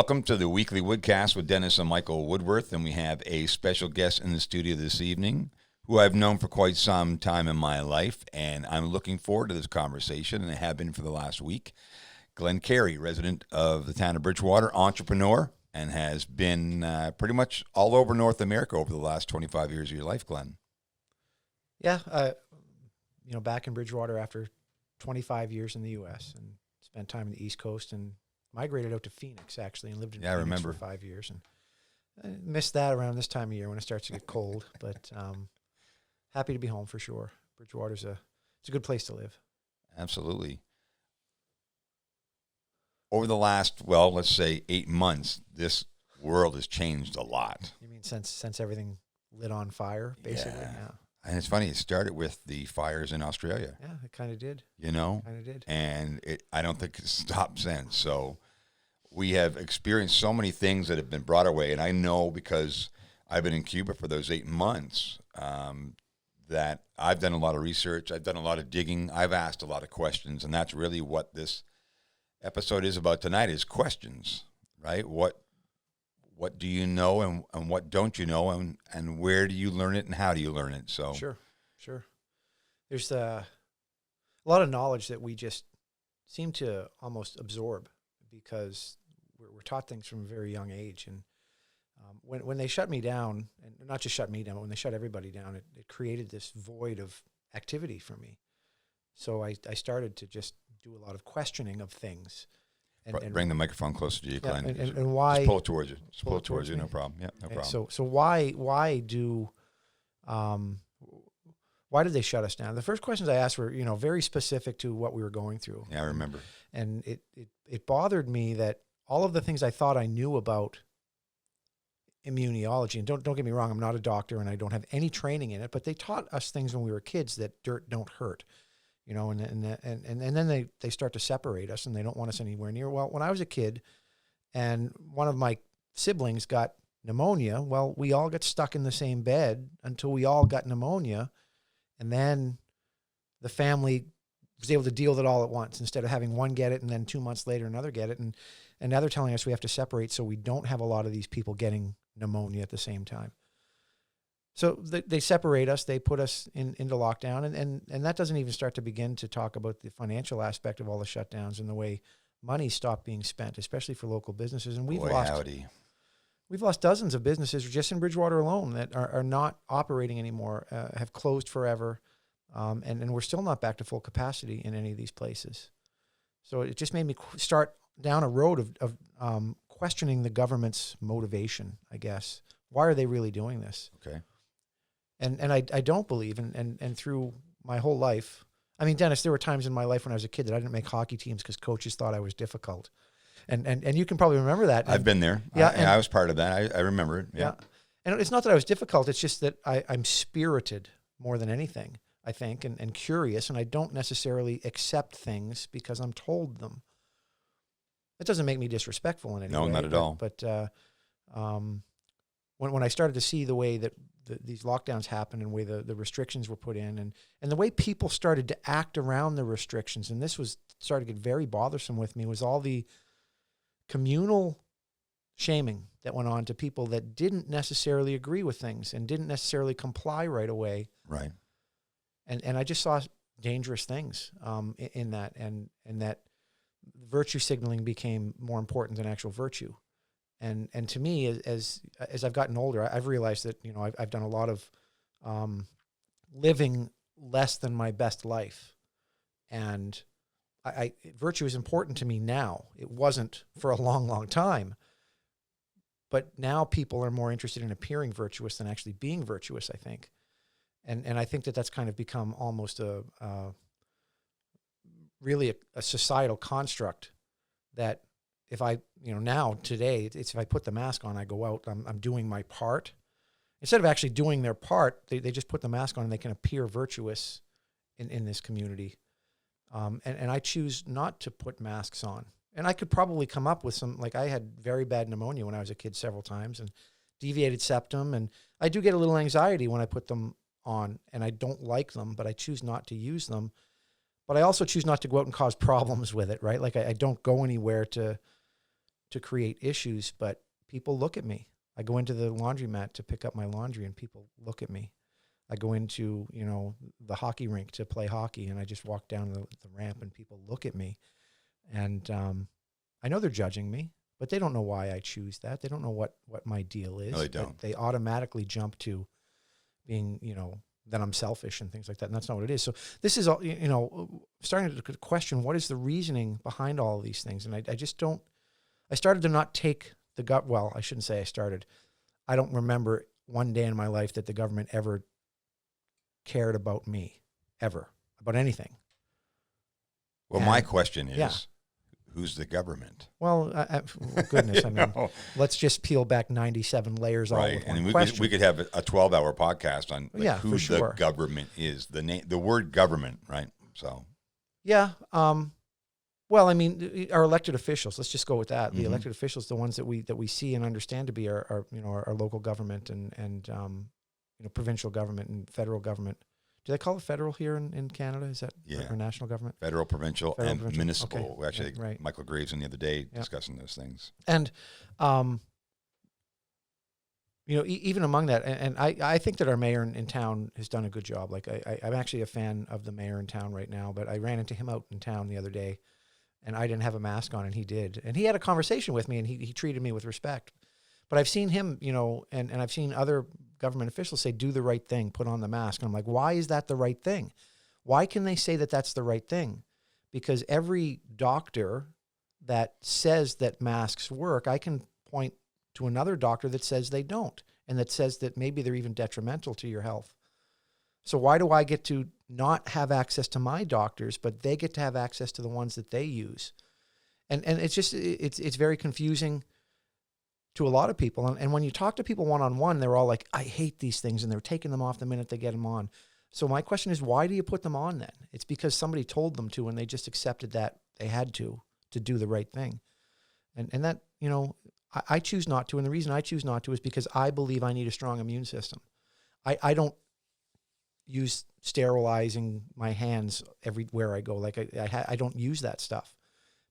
Welcome to the weekly Woodcast with Dennis and Michael Woodworth, and we have a special guest in the studio this evening who I've known for quite some time in my life, and I'm looking forward to this conversation, and I have been for the last week. Carey, resident of the town of Bridgewater, entrepreneur, and has been pretty much all over North America over the last 25 years of your life, Glenn. Yeah, back in Bridgewater after 25 years in the U.S. and spent time in the East Coast and migrated out to Phoenix, actually, and lived in Phoenix for 5 years. And I missed that around this time of year when it starts to get cold, but happy to be home for sure. Bridgewater's it's a good place to live. Absolutely. Over the last, let's say 8 months, this world has changed a lot. You mean since everything lit on fire, basically? Yeah. And it's funny, it started with the fires in Australia. Yeah, it kind of did. Kind of did. And I don't think it's stopped since. So we have experienced so many things that have been brought our way. And I know because I've been in Cuba for those 8 months that I've done a lot of research. I've done a lot of digging. I've asked a lot of questions. And that's really what this episode is about tonight is questions, right? What do you know and what don't you know and where do you learn it and how do you learn it? So Sure. There's a lot of knowledge that we just seem to almost absorb because we're taught things from a very young age. And when they shut me down, and not just shut me down, but when they shut everybody down, it created this void of activity for me. So I started to just do a lot of questioning of things. And bring the microphone closer to you, Glenn. And why? Just pull it towards you. Just pull it towards you. No problem. Yeah, no problem. So why did they shut us down? The first questions I asked were, very specific to what we were going through. Yeah, I remember. And it bothered me that all of the things I thought I knew about immunology, and don't get me wrong, I'm not a doctor and I don't have any training in it, but they taught us things when we were kids that dirt don't hurt. And then they start to separate us and they don't want us anywhere near. Well, when I was a kid and one of my siblings got pneumonia, well, we all got stuck in the same bed until we all got pneumonia. And then the family was able to deal with it all at once instead of having one get it and then 2 months later another get it. And now they're telling us we have to separate so we don't have a lot of these people getting pneumonia at the same time. So they separate us, they put us into lockdown, and that doesn't even start to begin to talk about the financial aspect of all the shutdowns and the way money stopped being spent, especially for local businesses. And we've lost dozens of businesses just in Bridgewater alone that are not operating anymore, have closed forever, and we're still not back to full capacity in any of these places. So it just made me start down a road of questioning the government's motivation, I guess. Why are they really doing this? Okay. And I don't believe, and through my whole life, I mean, Dennis, there were times in my life when I was a kid that I didn't make hockey teams because coaches thought I was difficult. And you can probably remember that. I've been there. Yeah, I was part of that. I remember it. Yeah. And it's not that I was difficult. It's just that I'm spirited more than anything, I think, and curious, and I don't necessarily accept things because I'm told them. It doesn't make me disrespectful in any way. No, not at all. But when I started to see the way that these lockdowns happened and the way the restrictions were put in and the way people started to act around the restrictions, and this started to get very bothersome with me, was all the communal shaming that went on to people that didn't necessarily agree with things and didn't necessarily comply right away. Right. And I just saw dangerous things in that, and that virtue signaling became more important than actual virtue. And to me, as I've gotten older, I've realized that, I've done a lot of living less than my best life. And virtue is important to me now. It wasn't for a long, long time. But now people are more interested in appearing virtuous than actually being virtuous, I think. And I think that's kind of become almost really a societal construct that if I, now today, it's if I put the mask on, I go out, I'm doing my part. Instead of actually doing their part, they just put the mask on and they can appear virtuous in this community. And I choose not to put masks on. And I could probably come up with some, like I had very bad pneumonia when I was a kid several times and deviated septum. And I do get a little anxiety when I put them on and I don't like them, but I choose not to use them. But I also choose not to go out and cause problems with it, right? Like I don't go anywhere to to create issues, but people look at me. I go into the laundromat to pick up my laundry and people look at me. I go into, the hockey rink to play hockey and I just walk down the ramp and people look at me. And I know they're judging me, but they don't know why I choose that. They don't know what my deal is. No, they don't. They automatically jump to being, that I'm selfish and things like that. And that's not what it is. So this is all, starting to question what is the reasoning behind all of these things. And I just don't, I started to not take well, I shouldn't say I started. I don't remember one day in my life that the government ever cared about me, ever, about anything. Well, my question is, who's the government? Well, goodness, I mean, let's just peel back 97 layers all with one and question. we could have a 12-hour podcast on who for sure. the government is. The word government, right? So, yeah. Well, I mean, our elected officials. Let's just go with that. The elected officials, the ones that we see and understand to be our local government and provincial government and federal government. Do they call it federal here in Canada? Is that our national government? Federal, provincial, and municipal. Okay. Actually, right. Michael Graves in the other day discussing those things. And, even among that, and I think that our mayor in town has done a good job. Like I'm actually a fan of the mayor in town right now, but I ran into him out in town the other day and I didn't have a mask on and he did. And he had a conversation with me and he treated me with respect. But I've seen him, and I've seen other government officials say, do the right thing, put on the mask. And I'm like, why is that the right thing? Why can they say that that's the right thing? Because every doctor that says that masks work, I can point to another doctor that says they don't, and that says that maybe they're even detrimental to your health. So why do I get to not have access to my doctors, but they get to have access to the ones that they use? And it's just, it's very confusing to a lot of people. And when you talk to people one-on-one, they're all like, I hate these things, and they're taking them off the minute they get them on. So my question is, why do you put them on then? It's because somebody told them to, and they just accepted that they had to do the right thing. And that, I choose not to. And the reason I choose not to is because I believe I need a strong immune system. I don't use sterilizing my hands everywhere I go. Like I don't use that stuff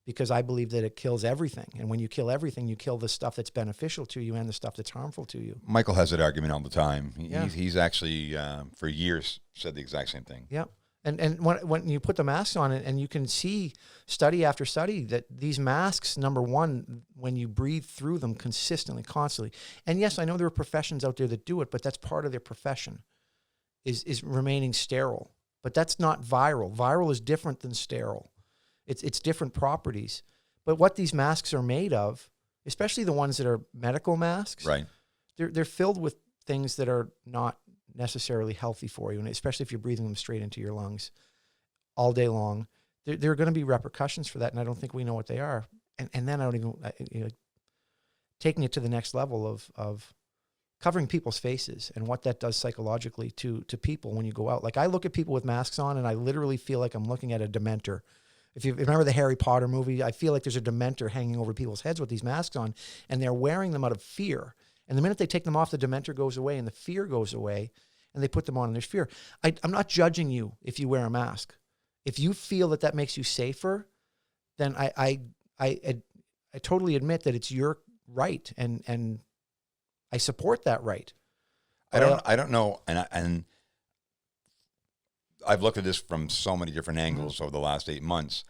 because I believe that it kills everything. And when you kill everything, you kill the stuff that's beneficial to you and the stuff that's harmful to you. Michael has that argument all the time. He's actually, for years, said the exact same thing. Yeah. And when you put the masks on and you can see study after study that these masks, number one, when you breathe through them consistently, constantly. And yes, I know there are professions out there that do it, but that's part of their profession is remaining sterile. But that's not viral. Viral is different than sterile. It's different properties. But what these masks are made of, especially the ones that are medical masks, right? They're filled with things that are not necessarily healthy for you, and especially if you're breathing them straight into your lungs all day long, there are going to be repercussions for that, and I don't think we know what they are. And then I don't even taking it to the next level of covering people's faces and what that does psychologically to people when you go out. Like I look at people with masks on, and I literally feel like I'm looking at a Dementor. If you remember the Harry Potter movie, I feel like there's a Dementor hanging over people's heads with these masks on, and they're wearing them out of fear. And the minute they take them off, the Dementor goes away and the fear goes away, and they put them on and there's fear. I'm not judging you if you wear a mask. If you feel that makes you safer, then I totally admit that it's your right, and I support that right. I don't know, and I've looked at this from so many different angles over the last 8 months.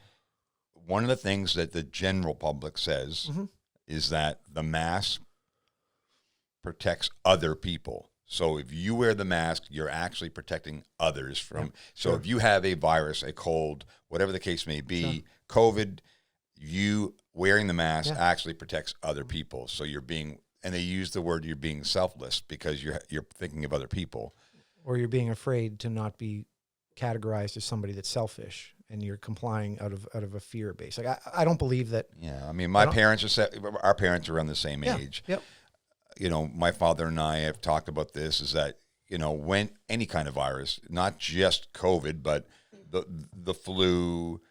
One of the things that the general public says is that the mask protects other people. So if you wear the mask, you're actually protecting others from. So if you have a virus, a cold, whatever the case may be, COVID, you wearing the mask actually protects other people. So you're being, and they use the word, you're being selfless because you're thinking of other people, or you're being afraid to not be categorized as somebody that's selfish, and you're complying out of a fear base. Like I don't believe that. Yeah, I mean, our parents are around the same age. Yep. My father and I have talked about this, is that, when any kind of virus, not just COVID, but the flu,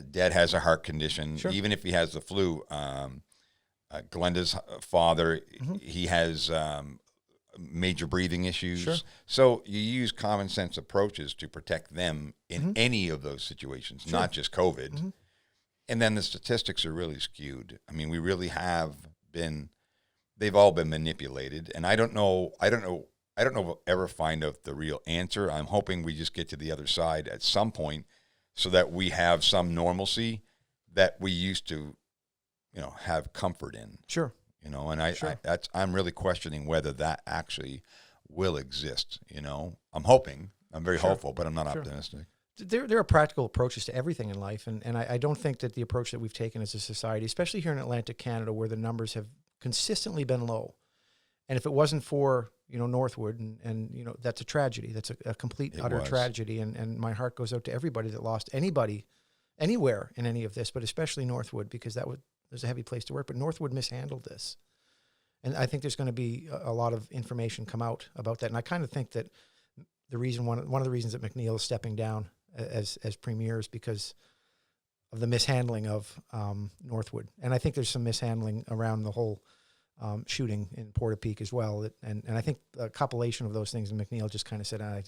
Dad has a heart condition. Sure. Even if he has the flu, Glenda's father, he has major breathing issues. Sure. So you use common sense approaches to protect them in any of those situations, not just COVID. And then the statistics are really skewed. I mean, we really have been, they've all been manipulated. And I don't know if we'll ever find out the real answer. I'm hoping we just get to the other side at some point so that we have some normalcy that we used to, have comfort in. Sure. And I'm really questioning whether that actually will exist. I'm hoping, I'm very hopeful, but I'm not optimistic. There are practical approaches to everything in life, and I don't think that the approach that we've taken as a society, especially here in Atlantic Canada, where the numbers have consistently been low, and if it wasn't for Northwood, and that's a tragedy. That's a complete utter tragedy, and my heart goes out to everybody that lost anybody, anywhere in any of this, but especially Northwood, because there's a heavy place to work. But Northwood mishandled this, and I think there's going to be a lot of information come out about that, and I kind of think that one of the reasons that McNeil is stepping down as premier is because of the mishandling of Northwood. And I think there's some mishandling around the whole shooting in Portapique as well. And I think a compilation of those things, and McNeil just kind of said, I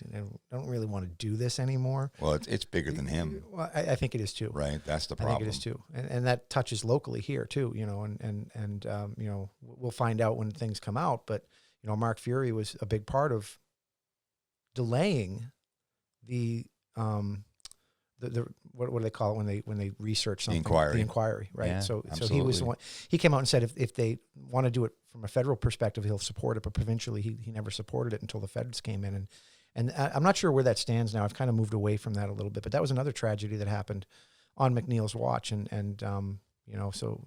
don't really want to do this anymore. Well, it's bigger than him. Well, I think it is too. Right, that's the problem. I think it is too. And that touches locally here too, and we'll find out when things come out. But, Mark Fury was a big part of delaying the what do they call it when they research something? The inquiry, right? Yeah, so absolutely. he was the one. He came out and said if they want to do it from a federal perspective, he'll support it, but provincially he never supported it until the feds came in, and I'm not sure where that stands now. I've kind of moved away from that a little bit, but that was another tragedy that happened on McNeil's watch, and so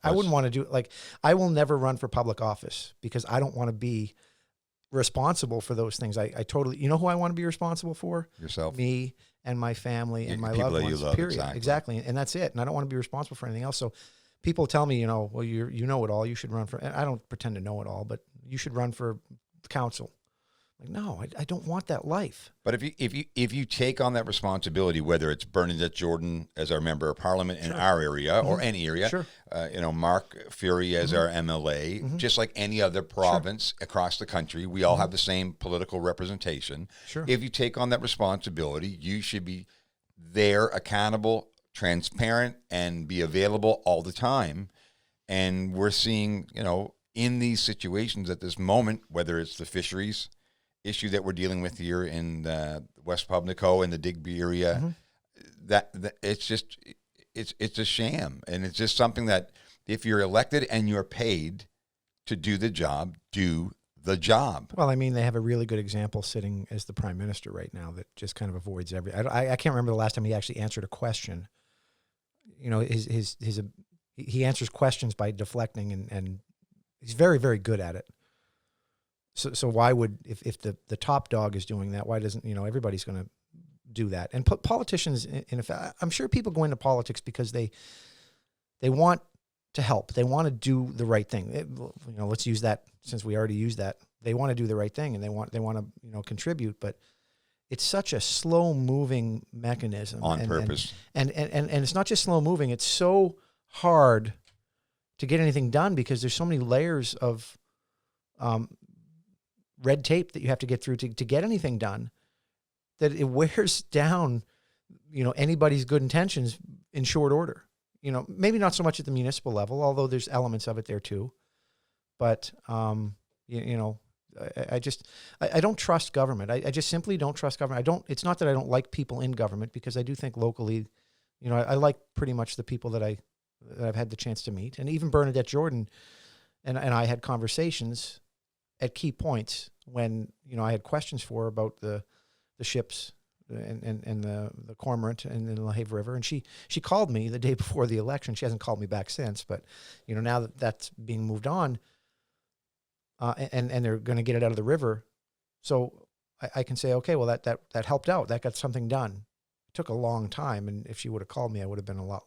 I wouldn't want to do it. Like, I will never run for public office because I don't want to be responsible for those things. I totally, who I want to be responsible for? Yourself. Me and my family and my people loved that ones, you love, period. Exactly. And that's it. And I don't want to be responsible for anything else. So people tell me, well, you know it all, you should run for, and I don't pretend to know it all, but you should run for council. Like, no, I don't want that life. But if you take on that responsibility, whether it's Bernadette Jordan as our member of parliament in our area or any area, Mark Fury as our MLA, just like any other province across the country, we all have the same political representation. Sure. If you take on that responsibility, you should be there, accountable, transparent, and be available all the time. And we're seeing, in these situations at this moment, whether it's the fisheries issue that we're dealing with here in West Pubnico and the Digby area, that it's just it's a sham, and it's just something that if you're elected and you're paid to do the job, do the job. Well, I mean, they have a really good example sitting as the prime minister right now that just kind of avoids I can't remember the last time he actually answered a question. He answers questions by deflecting, and he's very, very good at it. So why would, if the top dog is doing that, why doesn't, everybody's going to do that? And politicians, in effect, I'm sure people go into politics because they want to help. They want to do the right thing. Let's use that since we already used that. They want to do the right thing, and they want to contribute, but it's such a slow moving mechanism on purpose. And it's not just slow moving. It's so hard to get anything done because there's so many layers of red tape that you have to get through to get anything done, that it wears down, anybody's good intentions in short order. Maybe not so much at the municipal level, although there's elements of it there too. But, I don't trust government. I just simply don't trust government. It's not that I don't like people in government, because I do think locally, I like pretty much the people that I've had the chance to meet. And even Bernadette Jordan and I had conversations at key points when, I had questions for her about the ships and the cormorant and the LaHave River. And she called me the day before the election. She hasn't called me back since, but, now that that's being moved on, and they're going to get it out of the river. So I can say, okay, well, that helped out. That got something done. It took a long time. And if she would have called me, I would have been a lot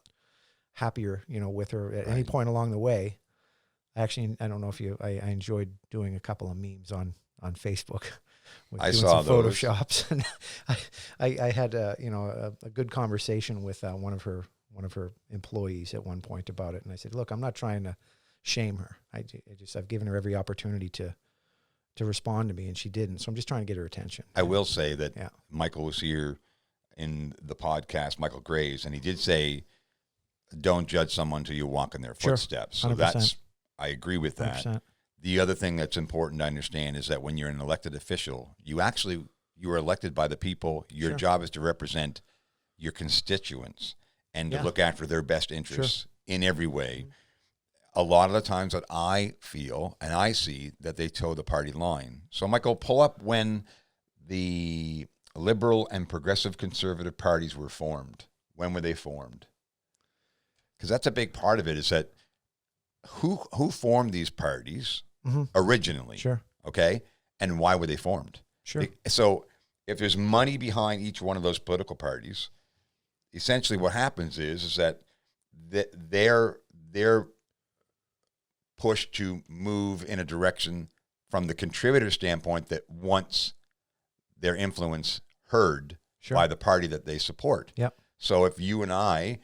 happier, with her at any point along the way. Actually, I don't know if I enjoyed doing a couple of memes on Facebook. I saw those Photoshops, and I had a good conversation with one of her employees at one point about it, and I said, look, I'm not trying to shame her. I've given her every opportunity to respond to me, and she didn't. So I'm just trying to get her attention. I will say that Michael was here in the podcast, Michael Graves, and he did say don't judge someone until you walk in their Sure. footsteps. So 100%. I agree with that. 100%. The other thing that's important to understand is that when you're an elected official, you are elected by the people. Your Sure. job is to represent your constituents and to Yeah. look after their best interests in every way. A lot of the times that I feel and I see that they toe the party line. So, Michael, pull up when the liberal and progressive conservative parties were formed. When were they formed? Because that's a big part of it, is that who formed these parties originally? Sure. Okay, and why were they formed? Sure. So if there's money behind each one of those political parties, essentially what happens is that they're pushed to move in a direction from the contributor standpoint that wants their influence heard Sure. by the party that they support. Yep. So if you and I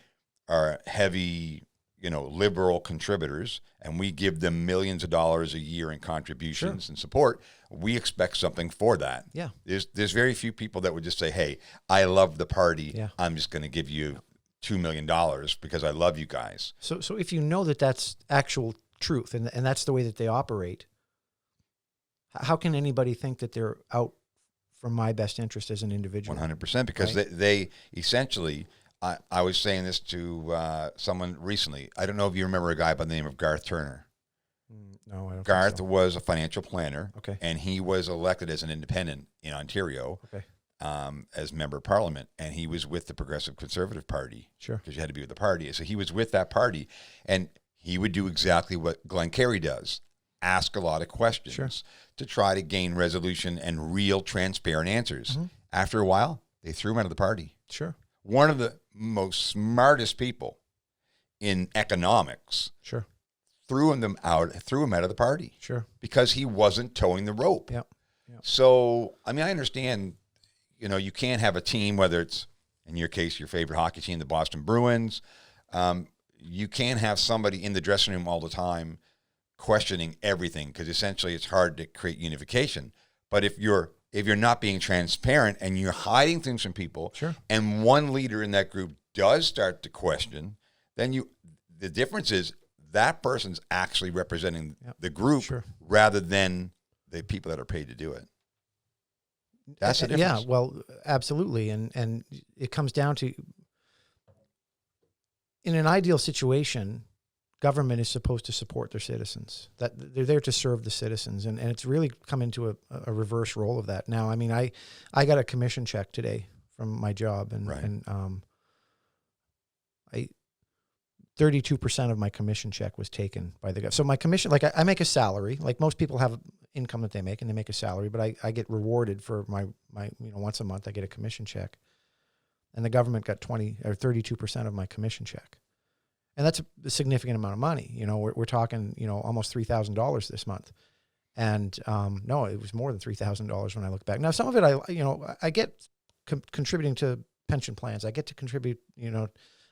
are heavy, liberal contributors, and we give them millions of dollars a year in contributions and support, we expect something for that. Yeah. There's very few people that would just say, hey, I love the party. Yeah. I'm just going to give you $2 million because I love you guys. So if you know that that's actual truth and that's the way that they operate, how can anybody think that they're out for my best interest as an individual? 100%, because Right. they essentially, I was saying this to someone recently. I don't know if you remember a guy by the name of Garth Turner. No, I don't Garth think was a financial planner, Okay. and he was elected as an independent in Ontario so. Okay. As member of parliament, and he was with the Progressive Conservative Party. Sure. Because you had to be with the party. So he was with that party, and he would do exactly what Glenn Carey does, ask a lot of questions Sure. to try to gain resolution and real transparent answers. Mm-hmm. After a while, they threw him out of the party. Sure. One of the most smartest people in economics Sure. threw him out of the party Sure. because he wasn't towing the rope. Yep. So, I understand, you can't have a team, whether it's, in your case, your favorite hockey team, the Boston Bruins. You can't have somebody in the dressing room all the time questioning everything, because essentially it's hard to create unification. But if you're not being transparent and you're hiding things from people, Sure. and one leader in that group does start to question, then the difference is that person's actually representing the group Sure. rather than the people that are paid to do it. That's the difference. Yeah, well, absolutely. And it comes down to, in an ideal situation, government is supposed to support their citizens. That they're there to serve the citizens. And it's really come into a reverse role of that. Now, I got a commission check today from my job, and, Right. and 32% of my commission check was taken by the government. So my commission, like I make a salary, like most people have income that they make, and they make a salary, but I get rewarded for my once a month I get a commission check, and the government got 32% of my commission check. And that's a significant amount of money. We're talking, almost $3,000 this month. And no, it was more than $3,000 when I look back. Now, some of it, I get contributing to pension plans. I get to contribute,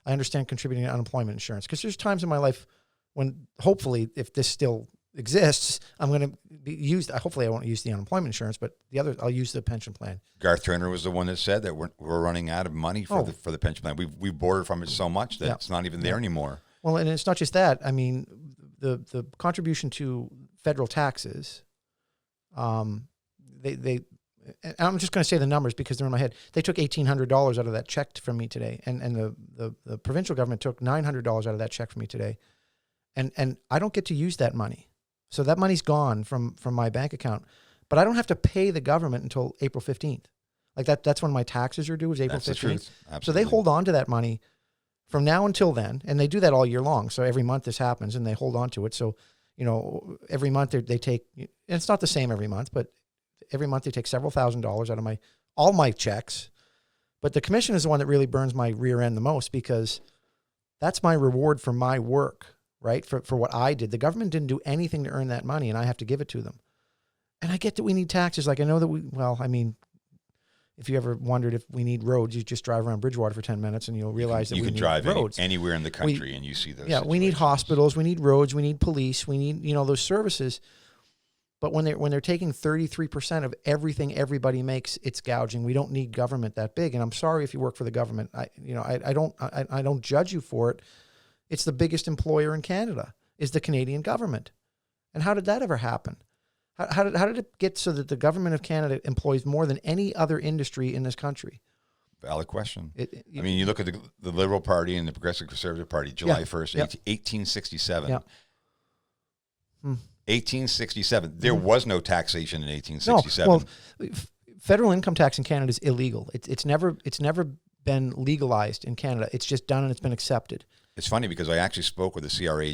I understand contributing to unemployment insurance, because there's times in my life when, hopefully, if this still exists, I'm going to be used. Hopefully I won't use the unemployment insurance, but I'll use the pension plan. Garth Turner was the one that said that we're running out of money for the pension plan. We borrowed from it so much that it's not even there anymore. Well, and it's not just that. I mean, the contribution to federal taxes, they and I'm just going to say the numbers because they're in my head. They took $1,800 out of that check from me today, and the provincial government took $900 out of that check from me today, and I don't get to use that money. So that money's gone from my bank account, but I don't have to pay the government until April 15th. Like that's when my taxes are due, is April 15th. That's the truth. So they hold on to that money from now until then, and they do that all year long. So every month this happens, and they hold on to it. So, every month they take, and it's not the same every month, but every month they take several $1,000s out of all my checks. But the commission is the one that really burns my rear end the most, because that's my reward for my work, right? For what I did. The government didn't do anything to earn that money, and I have to give it to them. And I get that we need taxes. Like I know that if you ever wondered if we need roads, you just drive around Bridgewater for 10 minutes and you'll realize that we need roads. You can drive anywhere in the country and you see those. Yeah, we need hospitals, we need roads, we need police, we need, those services. But when they're taking 33% of everything everybody makes, it's gouging. We don't need government that big. And I'm sorry if you work for the government. I don't judge you for it, It's the biggest employer in Canada, is the Canadian government. And how did that ever happen? How did it get so that the government of Canada employs more than any other industry in this country? Valid question. I mean, you look at the Liberal Party and the Progressive Conservative Party, July 1st, 1867. Yeah. 1867. There was no taxation in 1867. No, well, federal income tax in Canada is illegal. It's never been legalized in Canada. It's just done and it's been accepted. It's funny because I actually spoke with a CRA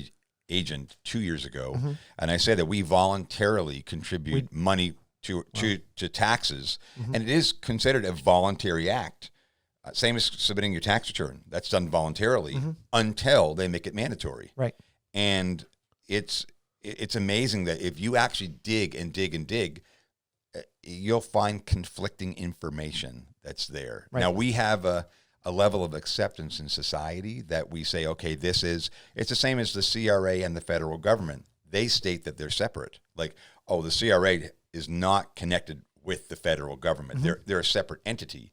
agent 2 years ago, and I said that we voluntarily contribute money to taxes, and it is considered a voluntary act. Same as submitting your tax return. That's done voluntarily until they make it mandatory. Right. And it's amazing that if you actually dig and dig and dig, you'll find conflicting information that's there. Right. Now, we have a level of acceptance in society that we say, okay, it's the same as the CRA and the federal government. They state that they're separate. Like, oh, the CRA is not connected with the federal government. They're a separate entity.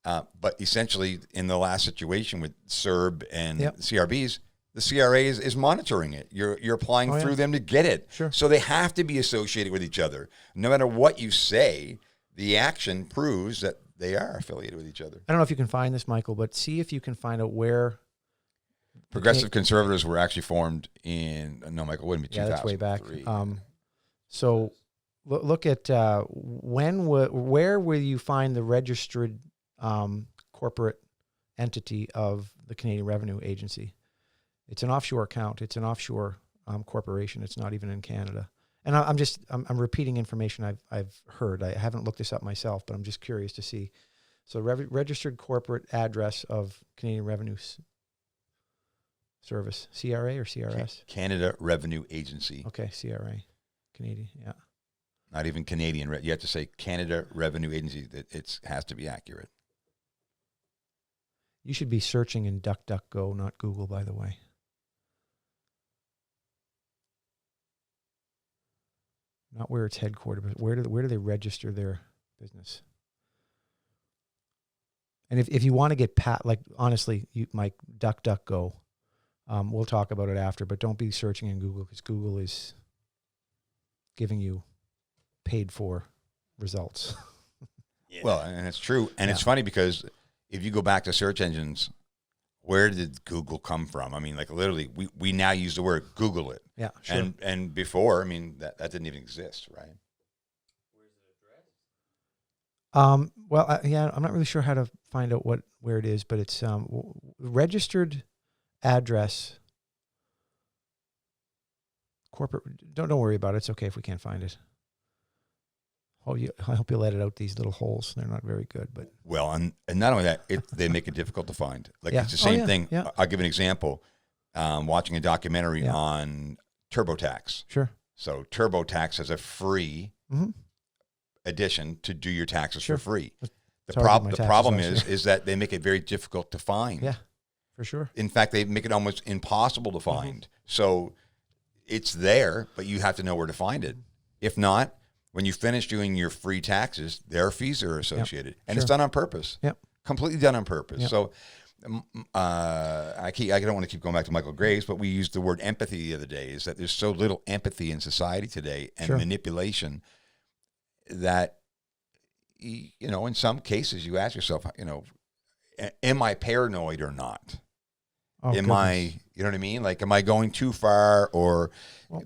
But essentially, in the last situation with CERB and CRBs, the CRA is monitoring it. You're applying through them to get it. Sure. So they have to be associated with each other. No matter what you say, the action proves that they are affiliated with each other. I don't know if you can find this, Michael, but see if you can find out where Progressive Conservatives were actually formed in, no, Michael, wouldn't be 2003. Yeah, that's way back. So look at where will you find the registered corporate entity of the Canadian Revenue Agency? It's an offshore account. It's an offshore corporation. It's not even in Canada. And I'm repeating information I've heard. I haven't looked this up myself, but I'm just curious to see. So registered corporate address of Canadian Revenue Service, CRA or CRS? Canada Revenue Agency. Okay, CRA, Canadian, yeah. Not even Canadian. You have to say Canada Revenue Agency. It has to be accurate. You should be searching in DuckDuckGo, not Google, by the way. Not where it's headquartered, but where do they register their business? And if you want to get honestly, Mike, DuckDuckGo. We'll talk about it after, but don't be searching in Google because Google is giving you paid for results. Well, and it's true. And it's funny because if you go back to search engines, where did Google come from? I mean, like literally, we now use the word Google it. Yeah, sure. And before, I mean, that didn't even exist, right? Where's the address? Well, yeah, I'm not really sure how to find out where it is, but it's registered address. Corporate. Don't worry about it. It's okay if we can't find it. I hope you'll edit out these little holes. They're not very good, but well, and not only that, they make it difficult to find. Like it's the same thing. Yeah. I'll give an example. Watching a documentary on TurboTax. Sure. So TurboTax has a free edition to do your taxes for free. The problem is that they make it very difficult to find. Yeah, for sure. In fact, they make it almost impossible to find. So it's there, but you have to know where to find it. If not, when you finish doing your free taxes, their fees are associated, and it's done on purpose. Yep, completely done on purpose. Yep. So, I don't want to keep going back to Michael Graves, but we used the word empathy the other day. Is that there's so little empathy in society today and manipulation that in some cases you ask yourself, am I paranoid or not? I, you know what I mean? Like, am I going too far or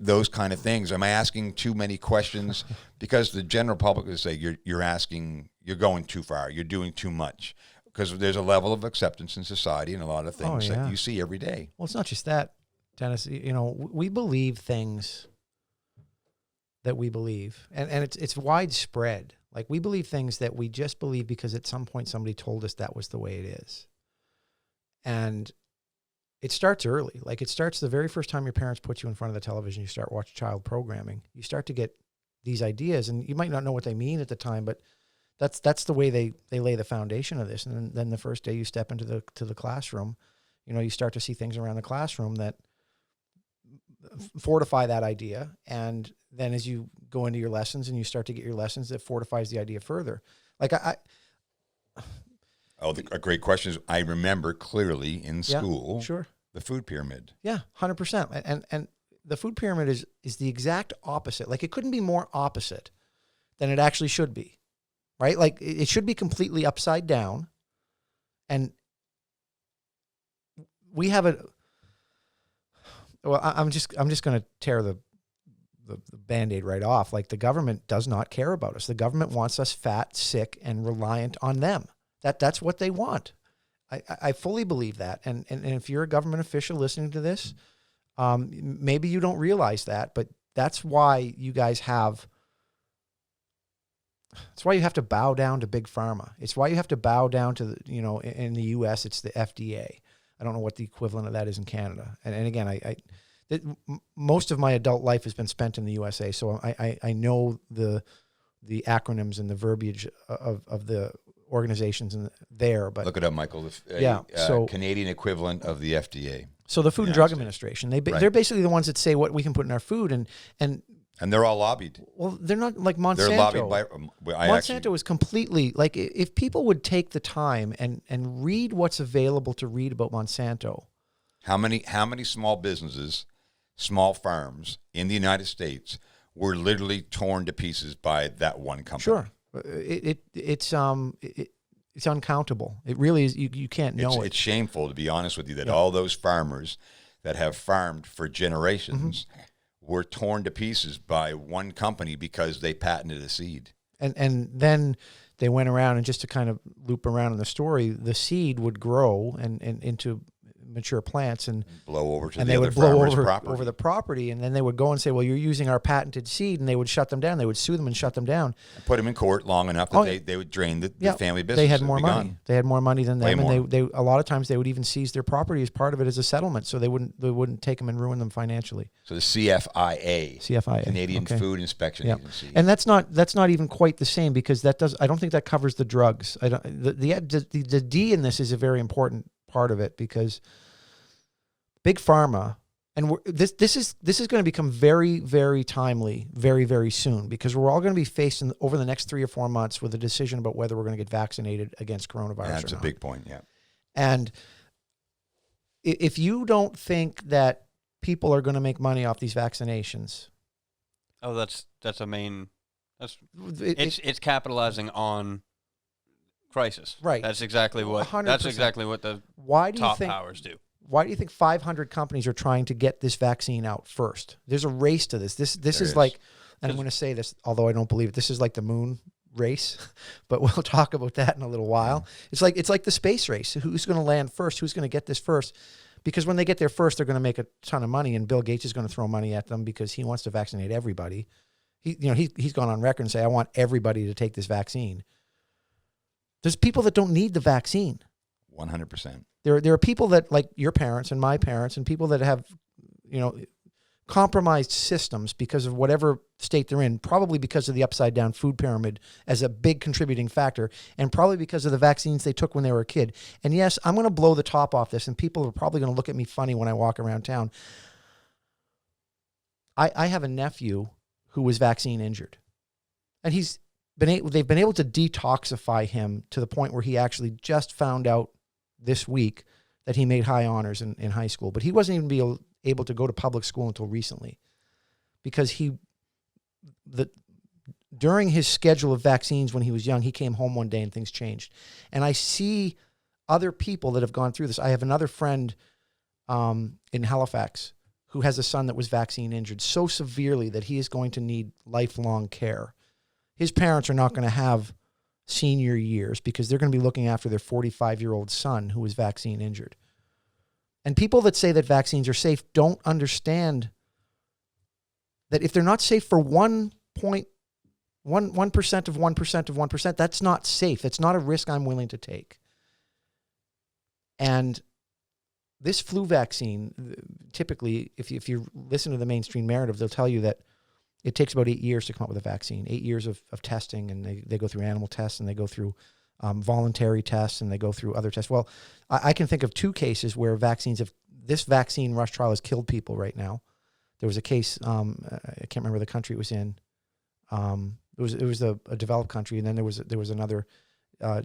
those kind of things? Am I asking too many questions? Because the general public will say you're going too far. You're doing too much. Because there's a level of acceptance in society and a lot of things that you see every day. Well, it's not just that, Dennis. We believe things that we believe, and it's widespread. Like, we believe things that we just believe because at some point somebody told us that was the way it is. And it starts early. Like, it starts the very first time your parents put you in front of the television, you start watching child programming. You start to get these ideas, and you might not know what they mean at the time, but that's the way they lay the foundation of this. And then the first day you step into the classroom, you start to see things around the classroom that fortify that idea. And then as you go into your lessons and you start to get your lessons, that fortifies the idea further. Like a great question. I remember clearly in school, The food pyramid. Yeah, 100%. And the food pyramid is the exact opposite. Like, it couldn't be more opposite than it actually should be, right? Like, it should be completely upside down. And we have I'm just going to tear the Band-Aid right off. Like, the government does not care about us. The government wants us fat, sick, and reliant on them. That's what they want. I fully believe that. And if you're a government official listening to this, maybe you don't realize that, but that's why you guys have, that's why you have to bow down to Big Pharma. It's why you have to bow down to, in the U.S., it's the FDA. I don't know what the equivalent of that is in Canada. And again, most of my adult life has been spent in the USA, so I know the acronyms and the verbiage of the organizations there. But look it up, Michael. So Canadian equivalent of the FDA. So the Food and Drug Administration, they're basically the ones that say what we can put in our food, and they're all lobbied. Well, they're not like Monsanto. They're lobbied by Monsanto is completely, like, if people would take the time and read what's available to read about Monsanto. How many small businesses, small farms in the United States were literally torn to pieces by that one company? Sure. It's uncountable. It really is. You can't know it. It's shameful, to be honest with you, that all those farmers that have farmed for generations were torn to pieces by one company because they patented a seed. And then they went around, and just to kind of loop around in the story, the seed would grow and into mature plants and blow over to and the they other would blow farmer's over property. the property, and then they would go and say, well, you're using our patented seed, and they would shut them down. They would sue them and shut them down. And put them in court long enough that they would drain the family business. They had more money. Gone. They had more money than them, Way and they a lot of times they would even seize their property as part of it as a settlement, so they wouldn't take them and ruin them financially. So the CFIA, Canadian Food Inspection Agency, and that's not even quite the same, because I don't think that covers the drugs. The D in this is a very important part of it, because Big Pharma, and this is going to become very, very timely, very, very soon, because we're all going to be faced over the next 3 or 4 months with a decision about whether we're going to get vaccinated against coronavirus. That's a big point, yeah. And if you don't think that people are going to make money off these vaccinations, that's a main. It's capitalizing on crisis, right? That's exactly what 100%. That's exactly what the top powers do. Why do you think 500 companies are trying to get this vaccine out first? There's a race to this. This is like, and I'm going to say this, although I don't believe it, this is like the moon race, but we'll talk about that in a little while. It's like the space race. Who's going to land first? Who's going to get this first? Because when they get there first, they're going to make a ton of money, and Bill Gates is going to throw money at them because he wants to vaccinate everybody. He's gone on record and say, I want everybody to take this vaccine. There's people that don't need the vaccine. 100%. There are people that, like your parents and my parents, and people that have, compromised systems because of whatever state they're in, probably because of the upside down food pyramid as a big contributing factor, and probably because of the vaccines they took when they were a kid. And yes, I'm going to blow the top off this, and people are probably going to look at me funny when I walk around town. I have a nephew who was vaccine injured, and they've been able to detoxify him to the point where he actually just found out this week that he made high honors in high school, but he wasn't even able to go to public school until recently, because during his schedule of vaccines when he was young, he came home one day and things changed. And I see other people that have gone through this. I have another friend in Halifax who has a son that was vaccine injured so severely that he is going to need lifelong care. His parents are not going to have senior years because they're going to be looking after their 45-year-old son who was vaccine injured. And people that say that vaccines are safe don't understand that if they're not safe for 1% of 1% of 1%, that's not safe. It's not a risk I'm willing to take. And this flu vaccine, typically, if you listen to the mainstream narrative, they'll tell you that it takes about 8 years to come up with a vaccine, 8 years of testing, and they go through animal tests, and they go through voluntary tests, and they go through other tests. Well, I can think of 2 cases where this vaccine rush trial has killed people right now. There was a case, I can't remember the country it was in. It was a developed country, and then there was another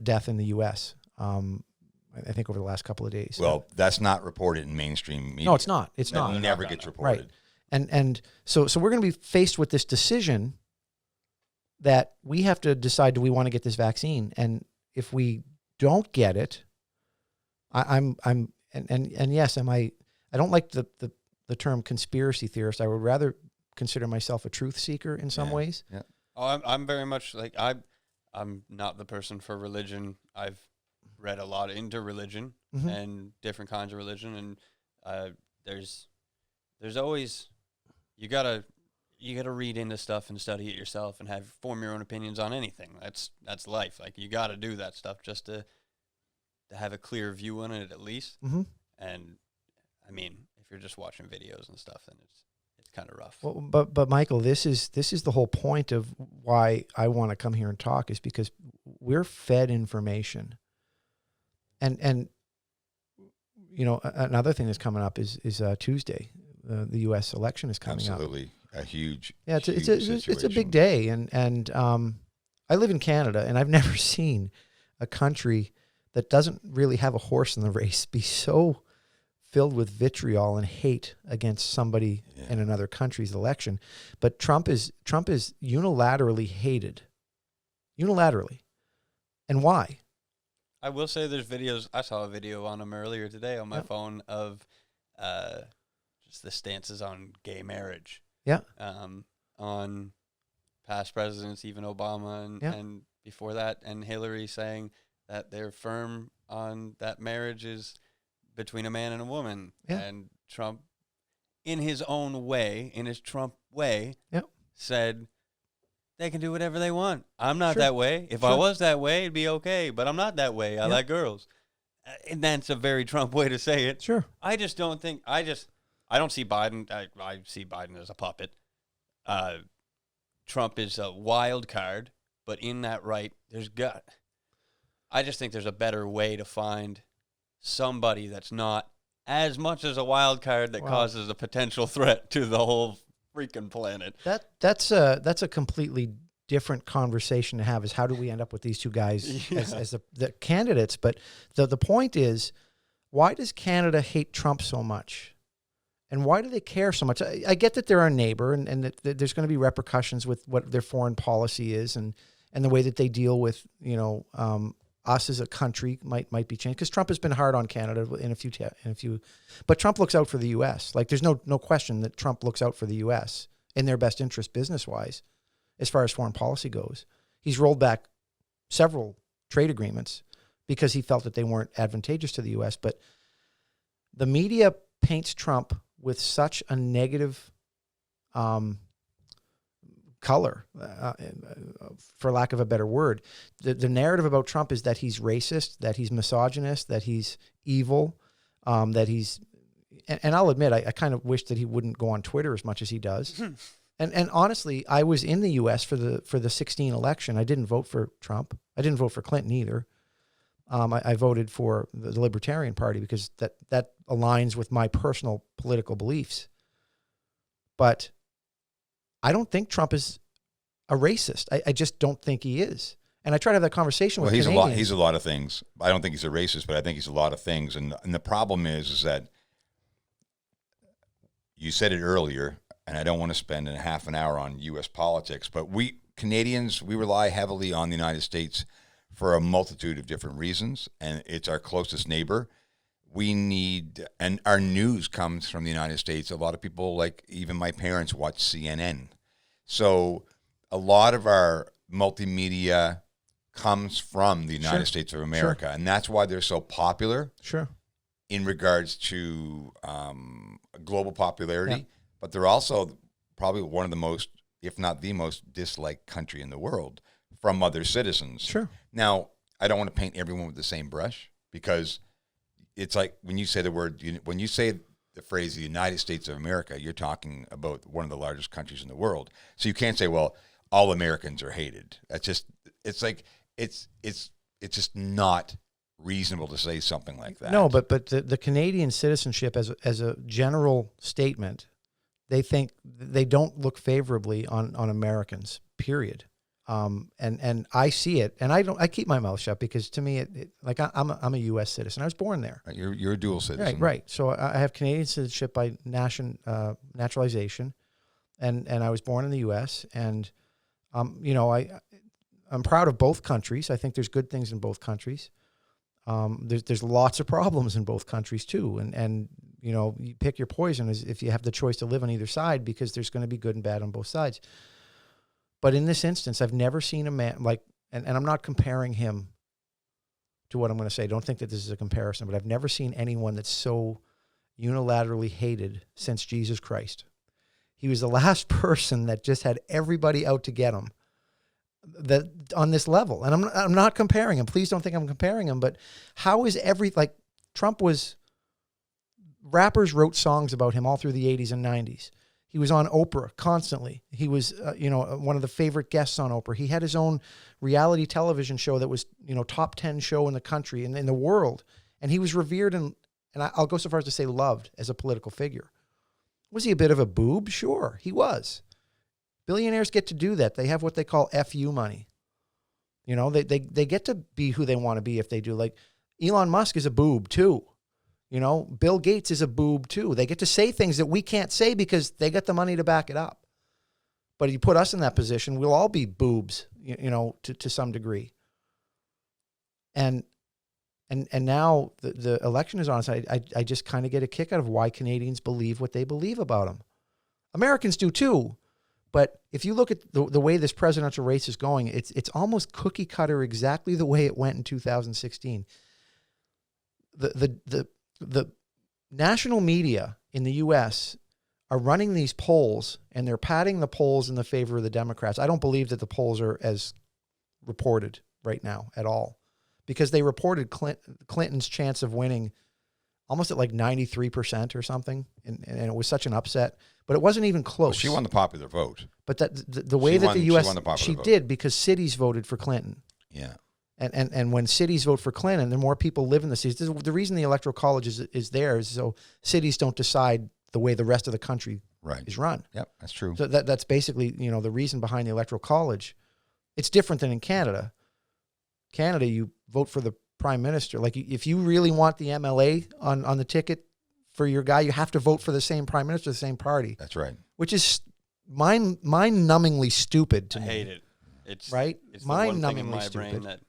death in the U.S. I I think over the last couple of days. Well, that's not reported in mainstream media. No, it's not. It's that not. Never gets reported. Right. And so we're going to be faced with this decision that we have to decide, do we want to get this vaccine? And if we don't get it, I don't like the term conspiracy theorist. I would rather consider myself a truth seeker in some ways. Yeah. Oh, I'm very much like, I'm not the person for religion. I've read a lot into religion and different kinds of religion, and there's always, you gotta read into stuff and study it yourself and form your own opinions on anything. That's life. Like, you gotta do that stuff just to have a clear view on it at least. And I mean, if you're just watching videos and stuff, then it's kind of rough. Well, but Michael, this is the whole point of why I want to come here and talk, is because we're fed information. And you know, another thing that's coming up is Tuesday. The U.S. election is coming up. Absolutely, a huge. Yeah, it's a big day, and I live in Canada, and I've never seen a country that doesn't really have a horse in the race be so filled with vitriol and hate against somebody in another country's election. But Trump is unilaterally hated. Unilaterally. And why? I will say there's videos. I saw a video on him earlier today on my phone of just the stances on gay marriage. Yeah. On past presidents, even Obama and before that, and Hillary saying that they're firm on that marriage is between a man and a woman. Yeah. And Trump, in his own way, in his Trump way, said they can do whatever they want. I'm not that way. If I was that way, it'd be okay, but I'm not that way. I like girls. And that's a very Trump way to say it. Sure. I just don't think, I don't see Biden, I see Biden as a puppet. Trump is a wild card, but in that I just think there's a better way to find somebody that's not as much as a wild card that causes a potential threat to the whole freaking planet. That's a completely different conversation to have, is how do we end up with these two guys as the candidates? But the point is, why does Canada hate Trump so much? And why do they care so much? I get that they're our neighbor, and that there's going to be repercussions with what their foreign policy is, and the way that they deal with, you know, us as a country might be changed, because Trump has been hard on Canada in a few, but Trump looks out for the U.S. Like, there's no question that Trump looks out for the U.S. in their best interest business wise, as far as foreign policy goes. He's rolled back several trade agreements because he felt that they weren't advantageous to the U.S. But the media paints Trump with such a negative color, for lack of a better word. The narrative about Trump is that he's racist, that he's misogynist, that he's evil, that he's, and I'll admit, I kind of wish that he wouldn't go on Twitter as much as he does. And honestly, I was in the U.S. for the 2016 election. I didn't vote for Trump. I didn't vote for Clinton either. I voted for the Libertarian Party because that aligns with my personal political beliefs. But I don't think Trump is a racist. I just don't think he is. And I try to have that conversation with Canadians. He's a lot of things. I don't think he's a racist, but I think he's a lot of things. And the problem is that you said it earlier, and I don't want to spend a half an hour on U.S. politics, but we Canadians, we rely heavily on the United States for a multitude of different reasons, and it's our closest neighbor. We need, and our news comes from the United States. A lot of people, like even my parents, watch CNN. So a lot of our multimedia comes from the United States of America, and that's why they're so popular. Sure. In regards to global popularity, but they're also probably one of the most, if not the most, disliked country in the world from other citizens. Sure. Now, I don't want to paint everyone with the same brush, because it's like when you say when you say the phrase the United States of America, you're talking about one of the largest countries in the world. So you can't say, well, all Americans are hated. That's just, it's just not reasonable to say something like that. No, but the Canadian citizenship as a general statement, they think they don't look favorably on Americans, period. And I see it, and I keep my mouth shut because to me, I'm a U.S. citizen. I was born there. Right, you're a dual citizen. Right. So I have Canadian citizenship by naturalization, and I was born in the U.S. And I'm proud of both countries. I think there's good things in both countries. There's lots of problems in both countries too, and you pick your poison as if you have the choice to live on either side, because there's going to be good and bad on both sides. But in this instance, I've never seen a man and I'm not comparing him to what I'm going to say. Don't think that this is a comparison, but I've never seen anyone that's so unilaterally hated since Jesus Christ. He was the last person that just had everybody out to get him that on this level. And I'm not comparing him. Please don't think I'm comparing him, but how is Trump rappers wrote songs about him all through the 80s and 90s. He was on Oprah constantly. He was, one of the favorite guests on Oprah. He had his own reality television show that was, top 10 show in the country and in the world. And he was revered and I'll go so far as to say loved as a political figure. Was he a bit of a boob? Sure, he was. Billionaires get to do that. They have what they call FU money. They get to be who they want to be if they do. Like Elon Musk is a boob too. Bill Gates is a boob too. They get to say things that we can't say because they got the money to back it up. But if you put us in that position, we'll all be boobs, to some degree. And now the election is on. So I just kind of get a kick out of why Canadians believe what they believe about him. Americans do too. But if you look at the way this presidential race is going, it's almost cookie cutter exactly the way it went in 2016. The national media in the U.S. are running these polls, and they're patting the polls in the favor of the Democrats. I don't believe that the polls are as reported right now at all, because they reported Clinton's chance of winning almost at 93% or something, and it was such an upset. But it wasn't even close. Well, she won the popular vote. But the way that the U.S. she did, because cities voted for Clinton. Yeah. And when cities vote for Clinton, the more people live in the cities. The reason the Electoral College is there is so cities don't decide the way the rest of the country is run. Yep, that's true. So that's basically the reason behind the Electoral College. It's different than in Canada. Canada, you vote for the prime minister. Like if you really want the MLA on the ticket for your guy, you have to vote for the same prime minister, the same party. That's right. Which is mind-numbingly stupid to me. I hate it. It's right. It's the one thing in Mind-numbingly my stupid. brain that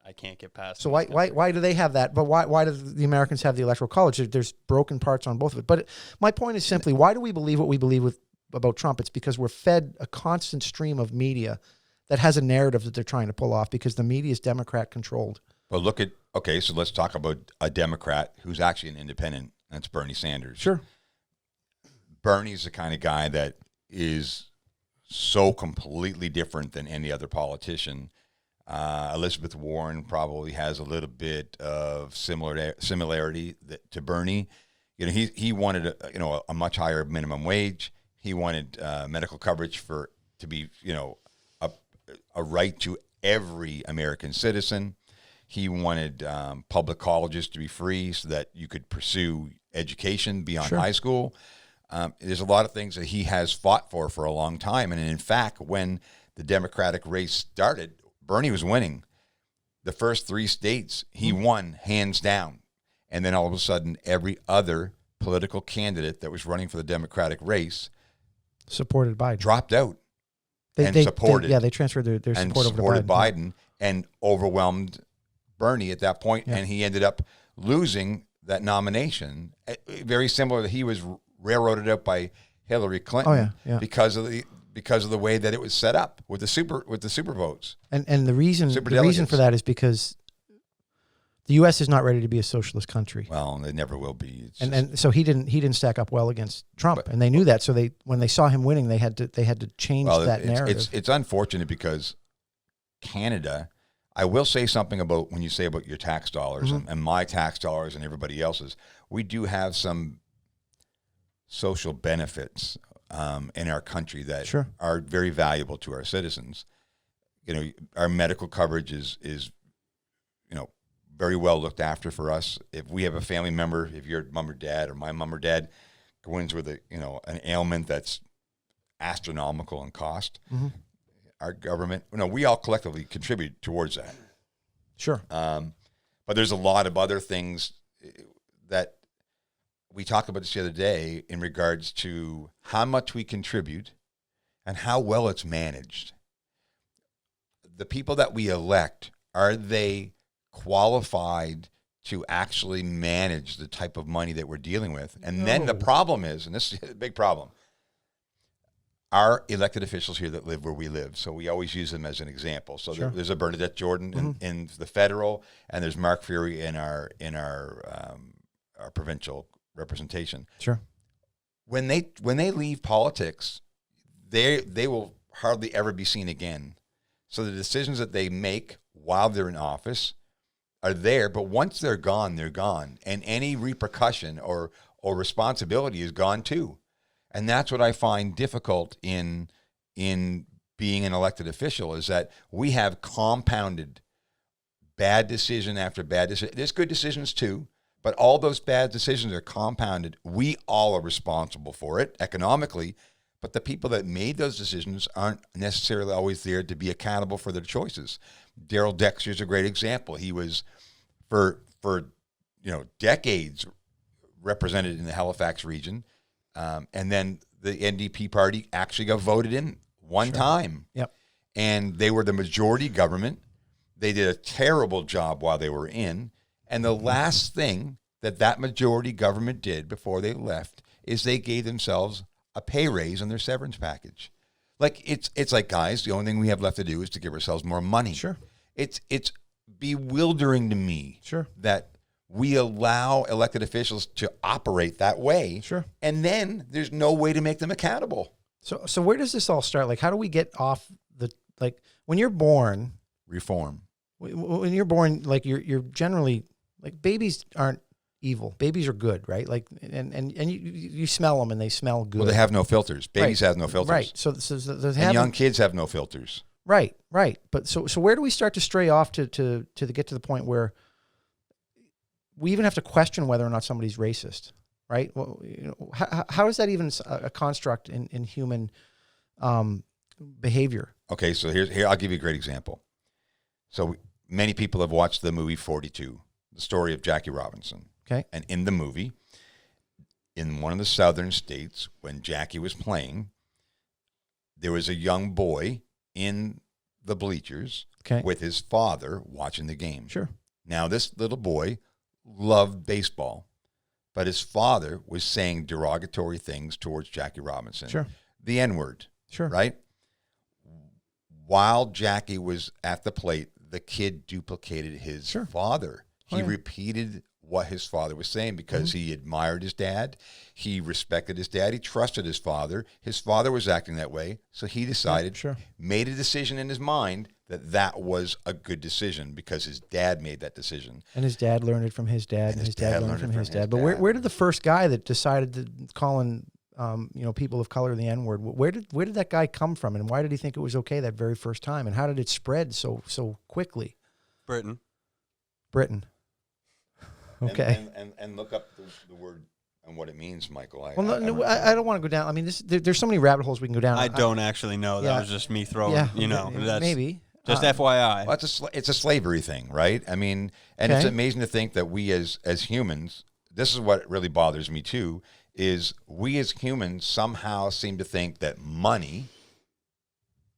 I can't get past. So why do they have that? But why do the Americans have the Electoral College? There's broken parts on both of it. But my point is simply, why do we believe what we believe about Trump? It's because we're fed a constant stream of media that has a narrative that they're trying to pull off, because the media is Democrat controlled. Well, so let's talk about a Democrat who's actually an independent. That's Bernie Sanders. Sure. Bernie's the kind of guy that is so completely different than any other politician. Elizabeth Warren probably has a little bit of similarity to Bernie. He wanted a much higher minimum wage. He wanted medical coverage to be a right to every American citizen. He wanted public colleges to be free so that you could pursue education beyond high school. There's a lot of things that he has fought for a long time. And in fact, when the Democratic race started, Bernie was winning. The first 3 states, he won hands down. And then all of a sudden, every other political candidate that was running for the Democratic race supported Biden, dropped out they transferred their support over to Biden and overwhelmed Bernie at that point, and he ended up losing that nomination. Very similar, that he was railroaded out by Hillary Clinton because of the way that it was set up with the super votes. And the reason for that is because the U.S. is not ready to be a socialist country. Well, it never will be. And so he didn't stack up well against Trump, and they knew that. So when they saw him winning, they had to change that narrative. It's unfortunate because Canada. I will say something about when you say about your tax dollars and my tax dollars and everybody else's. We do have some social benefits in our country that are very valuable to our citizens. Our medical coverage is very well looked after for us. If we have a family member, if your mom or dad or my mom or dad goes with an ailment that's astronomical in cost, our government. We all collectively contribute towards that. Sure. But there's a lot of other things that we talked about this the other day in regards to how much we contribute and how well it's managed. The people that we elect, are they qualified to actually manage the type of money that we're dealing with? And then the problem is, and this is a big problem, our elected officials here that live where we live. So we always use them as an example. So Sure. there's a Bernadette Jordan in the federal, and there's Mark Fury in our provincial representation. Sure. When they leave politics, they will hardly ever be seen again. So the decisions that they make while they're in office are there, but once they're gone, and any repercussion or responsibility is gone too. And that's what I find difficult in being an elected official, is that we have compounded bad decision after bad decision. There's good decisions too, but all those bad decisions are compounded. We all are responsible for it economically, but the people that made those decisions aren't necessarily always there to be accountable for their choices. Darrell Dexter's a great example. He was for decades represented in the Halifax region. And then the NDP party actually got voted in one time. Yep. And they were the majority government. They did a terrible job while they were in. And the last thing that majority government did before they left is they gave themselves a pay raise on their severance package. Like, it's like, guys, the only thing we have left to do is to give ourselves more money. Sure. It's bewildering to me that we allow elected officials to operate that way. Sure. And then there's no way to make them accountable. So where does this all start? Like, how do we get off when you're born? Reform. When you're born, like you're generally, like, babies aren't evil. Babies are good, right? Like, and you smell them and they smell good. Well, they have no filters. Babies have no filters. Right. So and young kids have no filters. Right. But so where do we start to stray off to get to the point where we even have to question whether or not somebody's racist, right? Well, how is that even a construct in human behavior? Okay, so here I'll give you a great example. So many people have watched the movie 42, the story of Jackie Robinson. Okay. And in the movie, in one of the southern states, when Jackie was playing, there was a young boy in the bleachers with his father watching the game. Sure. Now, this little boy loved baseball, but his father was saying derogatory things towards Jackie Robinson. Sure. The N-word. Sure. Right? While Jackie was at the plate, the kid duplicated his father. He repeated what his father was saying because he admired his dad. He respected his dad. He trusted his father. His father was acting that way. So he decided, made a decision in his mind that was a good decision because his dad made that decision. And his dad learned it from his dad, and his dad learned it from his dad. But where did the first guy that decided to call in people of color the N-word, where did that guy come from, and why did he think it was okay that very first time, and how did it spread so quickly? Britain. Okay. And look up the word and what it means, Michael. I don't want to go down. I mean, there's so many rabbit holes we can go down. I don't actually know. That was just me throwing. That's maybe. Just FYI. Well, it's a slavery thing, right? I mean, and it's amazing to think that we as humans, this is what really bothers me too, is we as humans somehow seem to think that money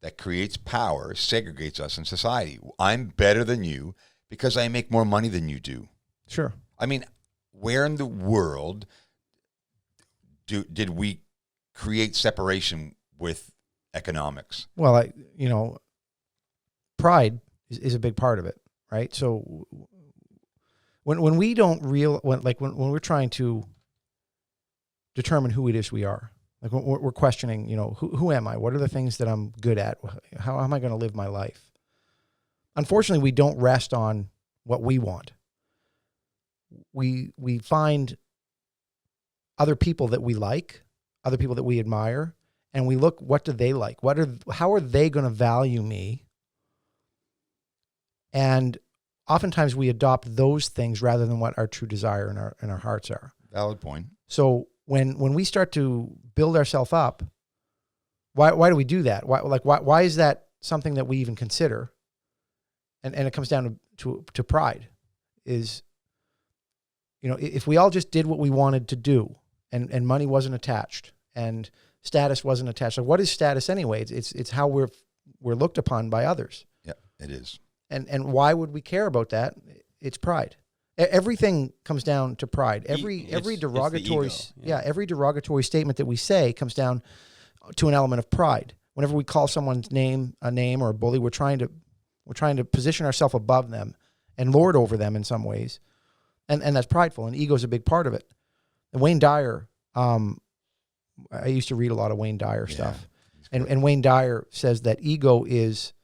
that creates power segregates us in society. I'm better than you because I make more money than you do. Sure. I mean, where in the world did we create separation with economics? Well, pride is a big part of it, right? So when we don't when we're trying to determine who it is we are, like when we're questioning, who am I? What are the things that I'm good at? How am I going to live my life? Unfortunately, we don't rest on what we want. We find other people that we like, other people that we admire, and we look, what do they like? How are they going to value me? And oftentimes we adopt those things rather than what our true desire in our hearts are. Valid point. So when we start to build ourselves up, why do we do that? Why is that something that we even consider, and it comes down to pride, is, if we all just did what we wanted to do, and money wasn't attached and status wasn't attached. Like, what is status anyway? It's how we're looked upon by others. Yeah, it is. And why would we care about that? It's pride. Everything comes down to pride. Every derogatory, every derogatory statement that we say comes down to an element of pride. Whenever we call someone's name a name or a bully, we're trying to position ourselves above them and lord over them in some ways, and that's prideful. And ego is a big part of it. And Wayne Dyer, I used to read a lot of Wayne Dyer stuff, and Wayne Dyer says that ego is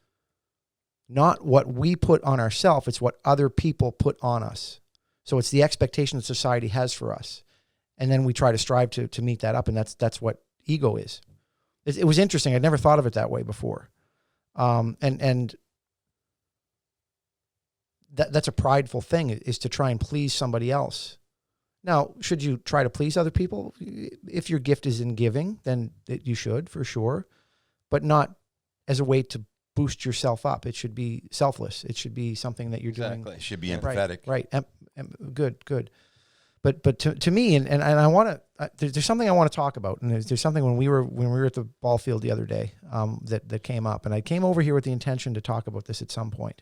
not what we put on ourselves, it's what other people put on us. So it's the expectation that society has for us. And then we try to strive to meet that up, and that's what ego is. It was interesting. I'd never thought of it that way before. And that's a prideful thing, is to try and please somebody else. Now, should you try to please other people? If your gift is in giving, then you should, for sure, but not as a way to boost yourself up. It should be selfless. It should be something that you're doing. It should be empathetic. Right. Good. But to me, and I want to, there's something I want to talk about, and there's something when we were at the ball field the other day that came up, and I came over here with the intention to talk about this at some point,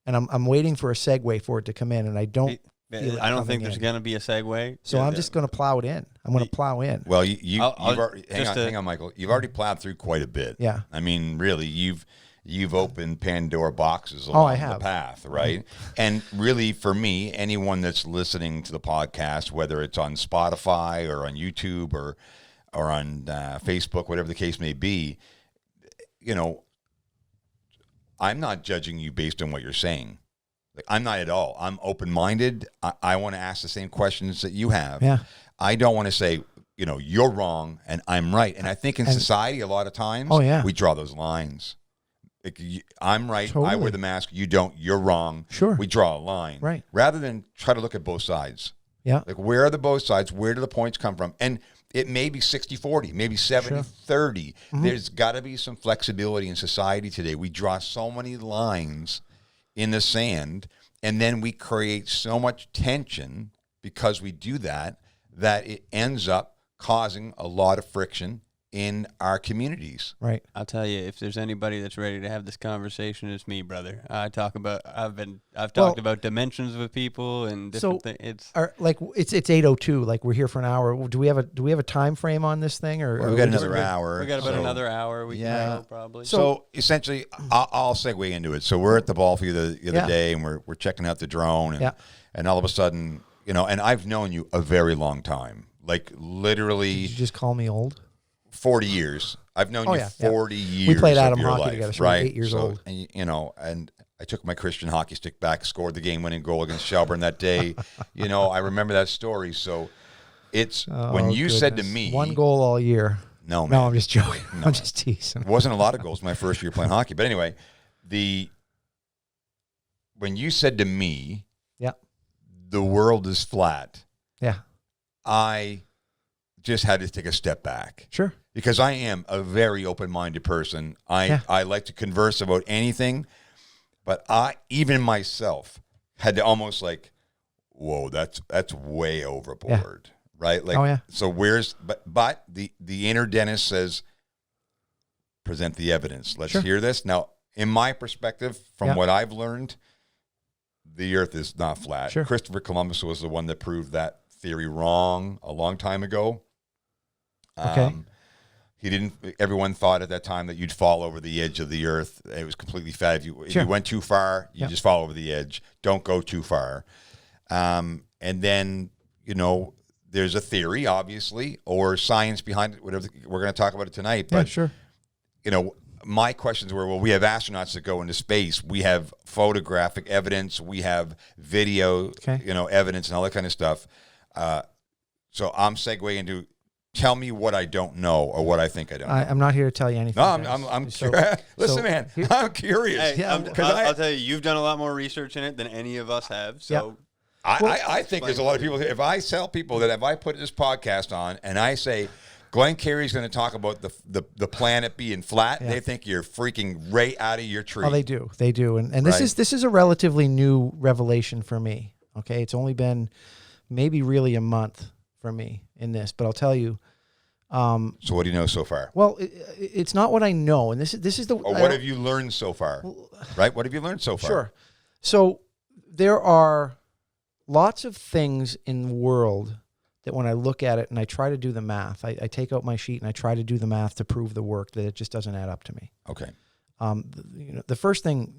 and I'm waiting for a segue for it to come in, and I don't think there's going to be a segue. So I'm just going to plow it in. I'm going to plow in. Well, you've already, hang on, Michael. You've already plowed through quite a bit. Yeah. I mean, really, you've opened Pandora boxes along the path, right? And really, for me, anyone that's listening to the podcast, whether it's on Spotify or on YouTube or on Facebook, whatever the case may be, I'm not judging you based on what you're saying. Like, I'm not at all. I'm open-minded. I want to ask the same questions that you have. Yeah. I don't want to say, you're wrong and I'm right. And I think in society, a lot of times, we draw those lines. Like, I'm right. Totally. I wear the mask. You don't. You're wrong. Sure. We draw a line. Right. Rather than try to look at both sides. Yeah. Like, where are the both sides? Where do the points come from? And it may be 60-40, maybe 70-30. Mm-hmm. There's got to be some flexibility in society today. We draw so many lines in the sand, and then we create so much tension because we do that it ends up causing a lot of friction in our communities. Right. I'll tell you, if there's anybody that's ready to have this conversation, it's me, brother. I've talked about dimensions with people and different things. It's 8:02. Like, we're here for an hour. Do we have a time frame on this thing, or we got another hour? We got about another hour. We can go probably. So essentially, I'll segue into it. So we're at the ball field the other day, and we're checking out the drone, and all of a sudden, and I've known you a very long time, like literally. Did you just call me old? 40 years. I've known you 40 years. We played Adam of your hockey life, together, so right? 8 years old. And, and I took my Christian hockey stick back, scored the game-winning goal against Shelburne that day. I remember that story. So it's when you said to me, 1 goal all year. No, man. No, I'm just joking. I'm just teasing. It wasn't a lot of goals my first year playing hockey. But anyway, when you said to me, the world is flat. Yeah. I just had to take a step back. Sure. Because I am a very open-minded person. I like to converse about anything, but I, even myself, had to almost like, whoa, that's way overboard, right? Like, so but the inner dentist says, present the evidence. Let's hear this. Now, in my perspective, from what I've learned, the earth is not flat. Sure. Christopher Columbus was the one that proved that theory wrong a long time ago. Okay. Everyone thought at that time that you'd fall over the edge of the earth. It was completely flat. If you went too far, you just fall over the edge. Don't go too far. And then, there's a theory, obviously, or science behind it, whatever. We're going to talk about it tonight. But, sure. My questions were, well, we have astronauts that go into space. We have photographic evidence. We have video, evidence and all that kind of stuff. So I'm segueing into, tell me what I don't know or what I think I don't know. I'm not here to tell you anything. No, I'm curious. Listen, man, I'm curious. Hey, I'll tell you, you've done a lot more research in it than any of us have. So I think there's a lot of people. If I tell people that if I put this podcast on and I say, Glenn Carey's going to talk about the planet being flat. Yeah. They think you're freaking right out of your tree. Oh, they do, and this is a relatively new revelation for me. Okay, it's only been maybe really a month for me in this, but I'll tell you. So what do you know so far? Well, it's not what I know, and this is the. Or what have you learned so far? Right? What have you learned so far? Sure. So there are lots of things in the world that when I look at it and I try to do the math, I take out my sheet and I try to do the math to prove the work, that it just doesn't add up to me. Okay. The first thing,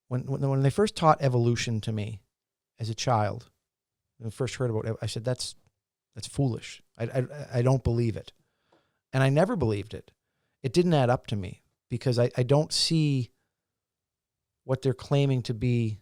when they first taught evolution to me as a child, when I first heard about it, I said, that's foolish. I don't believe it. And I never believed it. It didn't add up to me because I don't see what they're claiming to be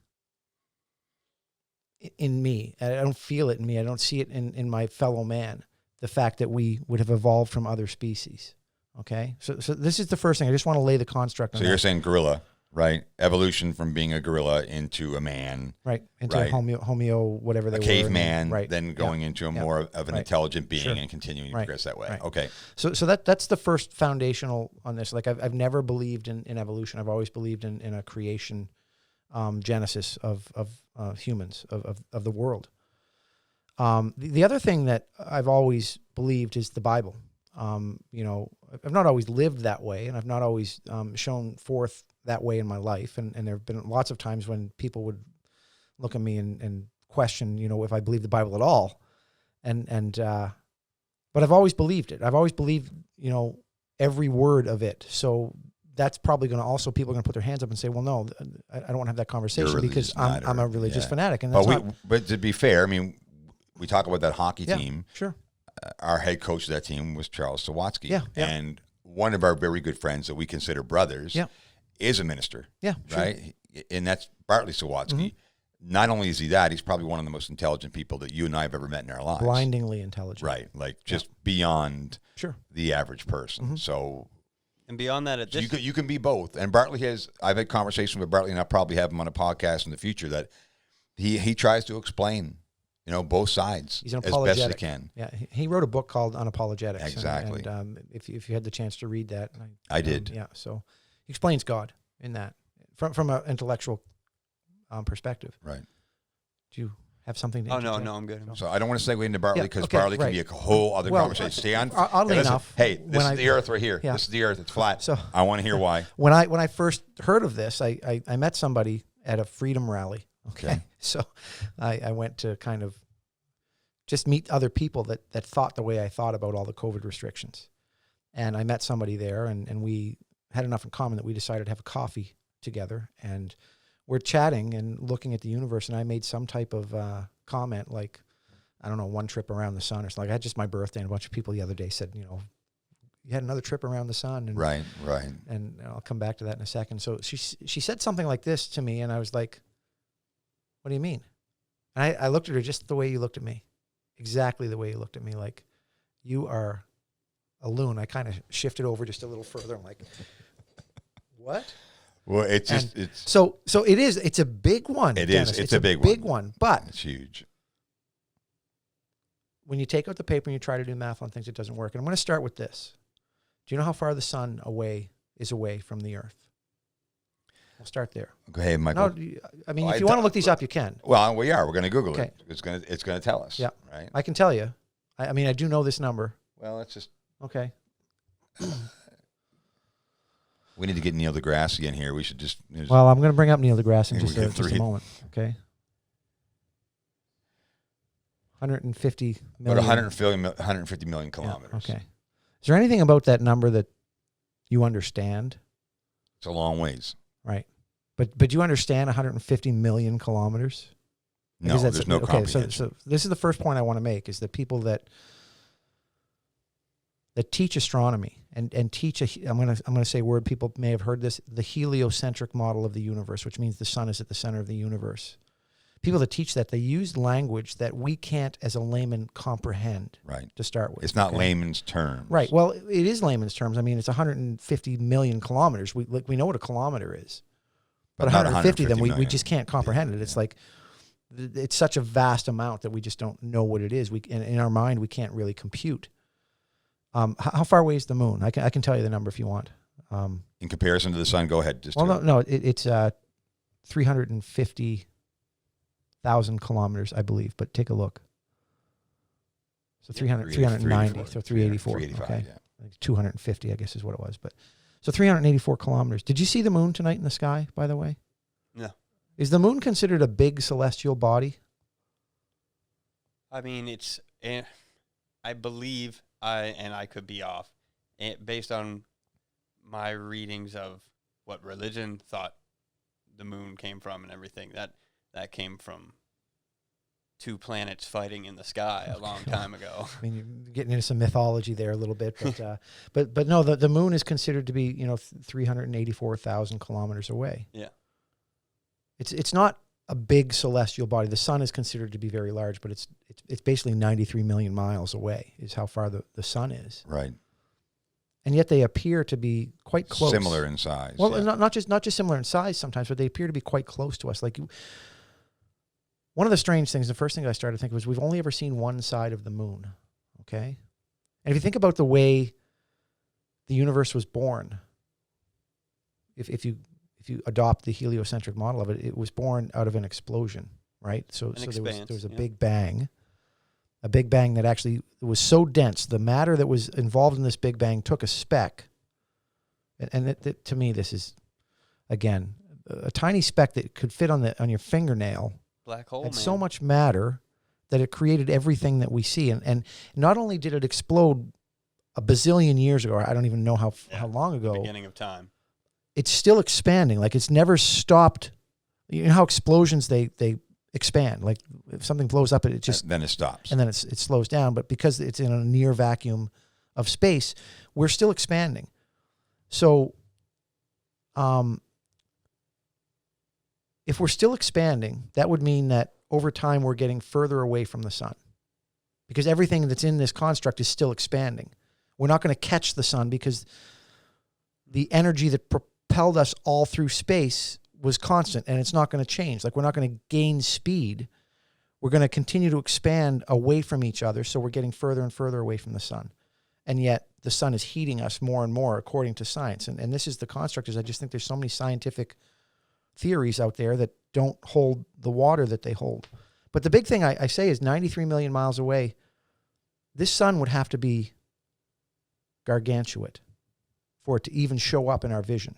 in me. I don't feel it in me. I don't see it in my fellow man, the fact that we would have evolved from other species. Okay? So this is the first thing. I just want to lay the construct on So you're saying gorilla, right? Evolution from being a gorilla into a man. Right. Into homeo, whatever they were. A caveman, right. then going into a more of an intelligent being and continuing to progress that way. Right. Okay. So that's the first foundational on this. Like I've never believed in evolution. I've always believed in a creation genesis of humans, of the world. The other thing that I've always believed is the Bible. I've not always lived that way, and I've not always shown forth that way in my life. And there have been lots of times when people would look at me and question, if I believe the Bible at all. But I've always believed it. I've always believed, every word of it. So that's probably going to also, people are going to put their hands up and say, well, no, I don't want to have that conversation because I'm a religious fanatic. And that's but to be fair, I mean, we talk about that hockey team. Sure. Our head coach of that team was Charles Sowatsky. Yeah. And one of our very good friends that we consider brothers is a minister. Yeah. Right? Sure. And that's Bartley Sowatsky. Mm-hmm. Not only is he that, he's probably one of the most intelligent people that you and I have ever met in our lives. Blindingly intelligent. Right. Like just beyond the average person. Mm-hmm. So... And beyond that, you can be both. And Bartley I've had conversations with Bartley, and I'll probably have him on a podcast in the future, that he tries to explain, both sides He's as best as he can. Yeah, he wrote a book called Unapologetics. Exactly. And if you had the chance to read that. I did. Yeah, so he explains God in that from an intellectual perspective. Right. Do you have something to no, I'm good. So I don't want to segue into Bartley because Bartley can be a whole other conversation. Stay on. Oddly enough, hey, this is the Earth right here. Yeah. This is the Earth. It's flat. So I want to hear why. When I first heard of this, I met somebody at a freedom rally. Okay. So I went to kind of just meet other people that thought the way I thought about all the COVID restrictions. And I met somebody there, and we had enough in common that we decided to have a coffee together. And we're chatting and looking at the universe, and I made some type of comment like, I don't know, one trip around the sun or something. Like I had just my birthday, and a bunch of people the other day said, you had another trip around the sun. And, right. And I'll come back to that in a second. So she said something like this to me, and I was like, what do you mean? And I looked at her just the way you looked at me, exactly the way you looked at me, like, you are a loon. I kind of shifted over just a little further. I'm like, what? Well, it's so it's a big one. It Dennis. is. It's a big one, but it's huge. When you take out the paper and you try to do math on things, it doesn't work. And I'm going to start with this. Do you know how far the sun is away from the Earth? We'll start there. Go ahead, Michael. No, I mean, if you want to look these up, you can. Well, we are. We're going to Google it. It's going to tell us. Yeah. Right. I can tell you. I mean, I do know this number. Well, it's just okay. We need to get Neil deGrasse again here. We should just. Well, I'm going to bring up Neil deGrasse in just a moment. Okay. 150 million. About 150 million kilometers. Yeah, okay. Is there anything about that number that you understand? It's a long ways. Right. But you understand 150 million kilometers? No, there's no comprehension. So this is the first point I want to make, is that people that teach astronomy and teach I'm going to say a word people may have heard this, the heliocentric model of the universe, which means the sun is at the center of the universe. People that teach that, they use language that we can't as a layman comprehend. Right. To start with. It's not layman's terms. Right. Well, it is layman's terms. I mean, it's 150 million kilometers. We know what a kilometer is. But 150 then we just can't comprehend it. It's like, it's such a vast amount that we just don't know what it is. In our mind, we can't really compute. How far away is the moon? I can tell you the number if you want. In comparison to the sun, go ahead. Just Well, no, it's 350,000 kilometers, I believe. But take a look. So 390, so 384. 385, Okay, yeah. like 250, I guess is what it was. But so 384 kilometers. Did you see the moon tonight in the sky? By the way, No. is the moon considered a big celestial body? I mean, it's. I believe I could be off, based on my readings of what religion thought the moon came from and everything. That came from two planets fighting in the sky a long time ago. I mean, you're getting into some mythology there a little bit, but no, the moon is considered to be 384,000 kilometers away. Yeah, it's not a big celestial body. The sun is considered to be very large, but it's basically 93 million miles away is how far the sun is. Right. And yet they appear to be quite close. Similar in size. Well, yeah. not just similar in size sometimes, but they appear to be quite close to us. Like one of the strange things, the first thing I started thinking was we've only ever seen one side of the moon. Okay. And if you think about the way the universe was born, if you adopt the heliocentric model of it, it was born out of an explosion, right? So there was a big bang. A big bang that actually was so dense, the matter that was involved in this big bang took a speck. And to me, this is, again, a tiny speck that could fit on your fingernail. black hole. Had Man. so much matter that it created everything that we see. And not only did it explode a bazillion years ago, I don't even know how long ago. Beginning of time. It's still expanding. Like it's never stopped. You know how explosions, they expand. Like if something blows up, it just... Then it stops. And then it slows down. But because it's in a near vacuum of space, we're still expanding. So if we're still expanding, that would mean that over time we're getting further away from the sun. Because everything that's in this construct is still expanding. We're not going to catch the sun because the energy that propelled us all through space was constant, and it's not going to change. Like we're not going to gain speed. We're going to continue to expand away from each other, so we're getting further and further away from the sun. And yet the sun is heating us more and more according to science. And this is the construct, is I just think there's so many scientific theories out there that don't hold the water that they hold. But the big thing I say is 93 million miles away, this sun would have to be gargantuan for it to even show up in our vision.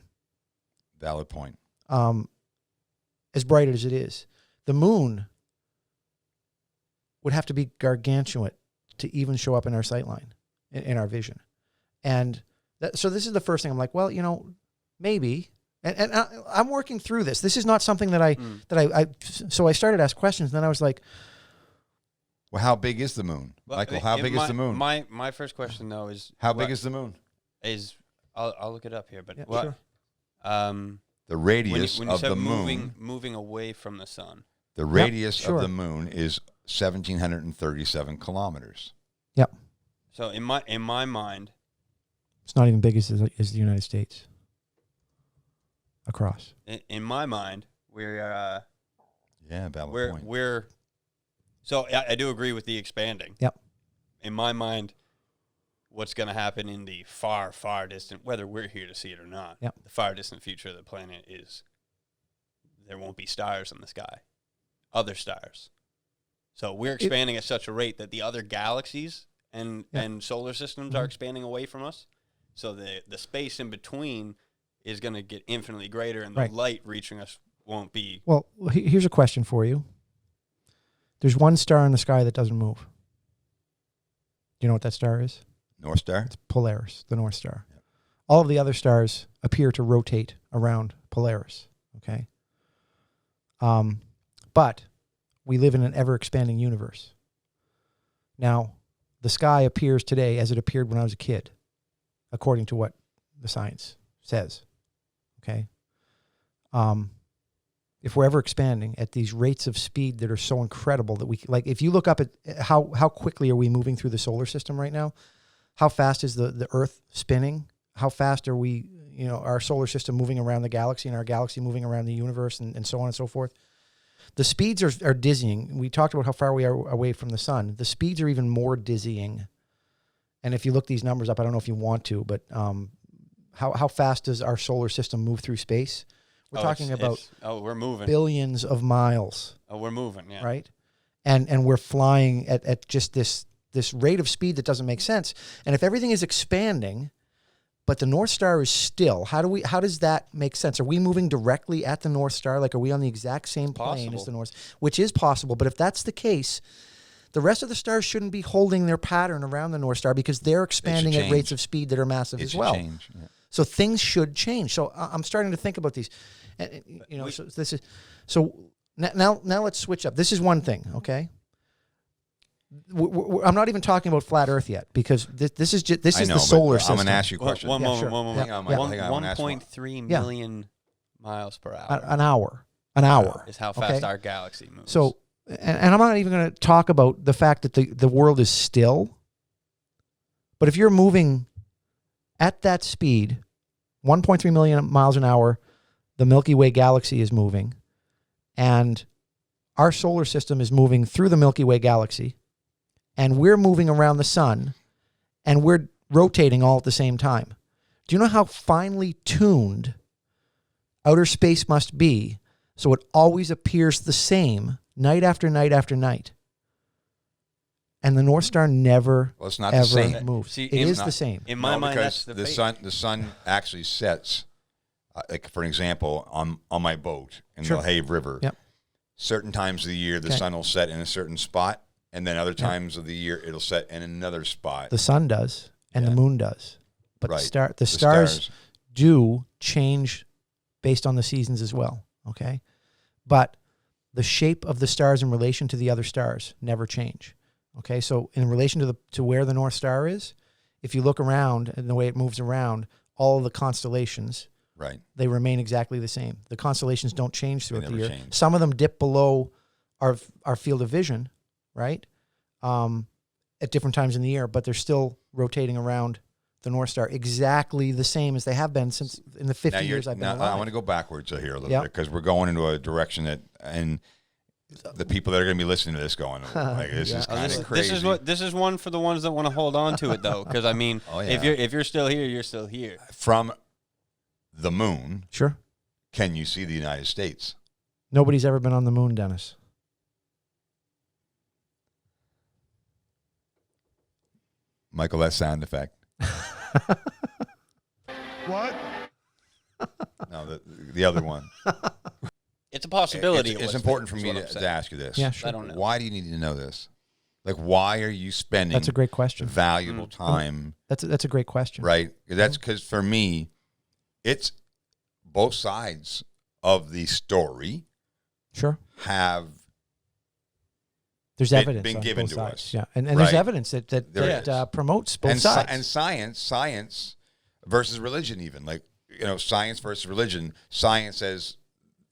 Valid point. As bright as it is. The moon would have to be gargantuan to even show up in our sight line, in our vision. And so this is the first thing I'm like, well, maybe. And I'm working through this. This is not something that so I started to ask questions, and then I was like, well, how big is the moon? Well, Michael, how big is the moon? My first question, though, is... How big is the moon? I'll look it up here, but yeah, what... Sure. The radius when you of said the moon. moving away from the sun. The radius sure. of the moon is 1,737 kilometers. Yep. So in my mind, it's not even big as the United States. Across. In my mind, we're Valid point. we're. So I do agree with the expanding. Yep. In my mind, what's going to happen in the far, far distant, whether we're here to see it or not, yep. the far distant future of the planet is there won't be stars in the sky, other stars. So we're expanding at such a rate that the other galaxies and solar systems are expanding away from us. So the space in between is going to get infinitely greater, and the light reaching us won't be. Well, here's a question for you. There's one star in the sky that doesn't move. Do you know what that star is? North Star? It's Polaris, the North Star. Yep. All of the other stars appear to rotate around Polaris, okay? But we live in an ever-expanding universe. Now, the sky appears today as it appeared when I was a kid, according to what the science says, okay? If we're ever expanding at these rates of speed that are so incredible that if you look up at how quickly are we moving through the solar system right now, how fast is the Earth spinning? How fast are we, our solar system moving around the galaxy and our galaxy moving around the universe and so on and so forth? The speeds are dizzying. We talked about how far we are away from the sun. The speeds are even more dizzying. And if you look these numbers up, I don't know if you want to, but how fast does our solar system move through space? We're talking about we're moving billions of miles. Oh, we're moving, yeah. Right? And we're flying at just this rate of speed that doesn't make sense. And if everything is expanding, but the North Star is still, how does that make sense? Are we moving directly at the North Star? Like, are we on the exact same plane as the North? Which is possible, but if that's the case, the rest of the stars shouldn't be holding their pattern around the North Star because they're expanding at rates of speed that are massive as well. Change. Yeah. So things should change. So I'm starting to think about these. Now let's switch up. This is one thing, okay? I'm not even talking about flat Earth yet because this is the solar system. I'm going to ask you a question. One moment. 1.3 million miles per hour. An hour is how fast our galaxy moves. So, and I'm not even going to talk about the fact that the world is still. But if you're moving at that speed, 1.3 million miles an hour, the Milky Way galaxy is moving, and our solar system is moving through the Milky Way galaxy, and we're moving around the sun, and we're rotating all at the same time. Do you know how finely tuned outer space must be so it always appears the same night after night after night? And the North Star never it's not ever the same. moves. See, it is the same. In my mind, because that's the sun actually sets. Like for example, on my boat in the Have River, certain times of the year the sun will set in a certain spot, and then other times of the year it'll set in another spot. The sun does, and the moon does, but the stars do change based on the seasons as well. Okay, but the shape of the stars in relation to the other stars never change. Okay, so in relation to where the North Star is, if you look around and the way it moves around, all of the constellations, they remain exactly the same. The constellations don't change throughout the year. Change. Some of them dip below our field of vision, right? At different times in the year, but they're still rotating around the North Star exactly the same as they have been since in the 50 years I've been alive. I want to go backwards here a little bit because we're going into a direction that and the people that are going to be listening to this going, like, this is kind of crazy. This is one for the ones that want to hold on to it, though, because I mean, if you're still here, you're still here. From the moon, sure, can you see the United States? Nobody's ever been on the moon, Dennis. Michael, that sound effect. What? No, the other one. It's a possibility. It's important for me to ask you this. Yeah, sure. I don't know. Why do you need to know this? Like, why are you spending? That's a great question. Valuable time. That's a great question. Right. That's because for me, it's both sides of the story. Sure. Have there's evidence been on given both to sides. us. Yeah, and there's evidence that promotes both sides. And science versus religion, even like science versus religion. Science says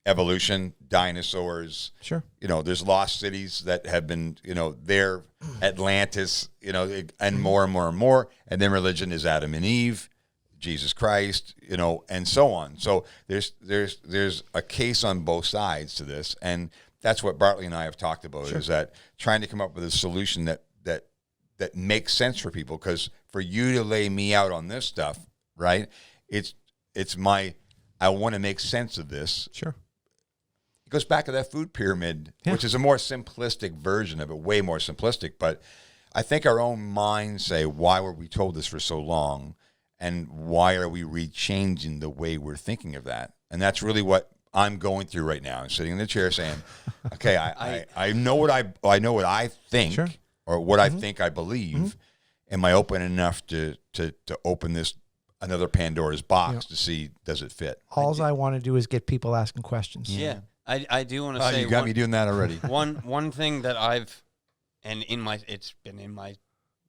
evolution, dinosaurs. Sure. There's lost cities that have been, there, Atlantis, and more and more and more. And then religion is Adam and Eve, Jesus Christ, and so on. So there's a case on both sides to this. And that's what Bartley and I have talked about is that trying to come up with a solution that makes sense for people. Because for you to lay me out on this stuff, right, it's I want to make sense of this. Sure. Goes back to that food pyramid, which is a more simplistic version of it, way more simplistic. But I think our own minds say, why were we told this for so long? And why are we rechanging the way we're thinking of that? And that's really what I'm going through right now. I'm sitting in the chair saying, okay, I know what I think or what I think I believe. Mm-hmm. Am I open enough to open this another Pandora's box to see, does it fit? All I want to do is get people asking questions. Yeah. I do want to say you got me doing that already. One thing that it's been in my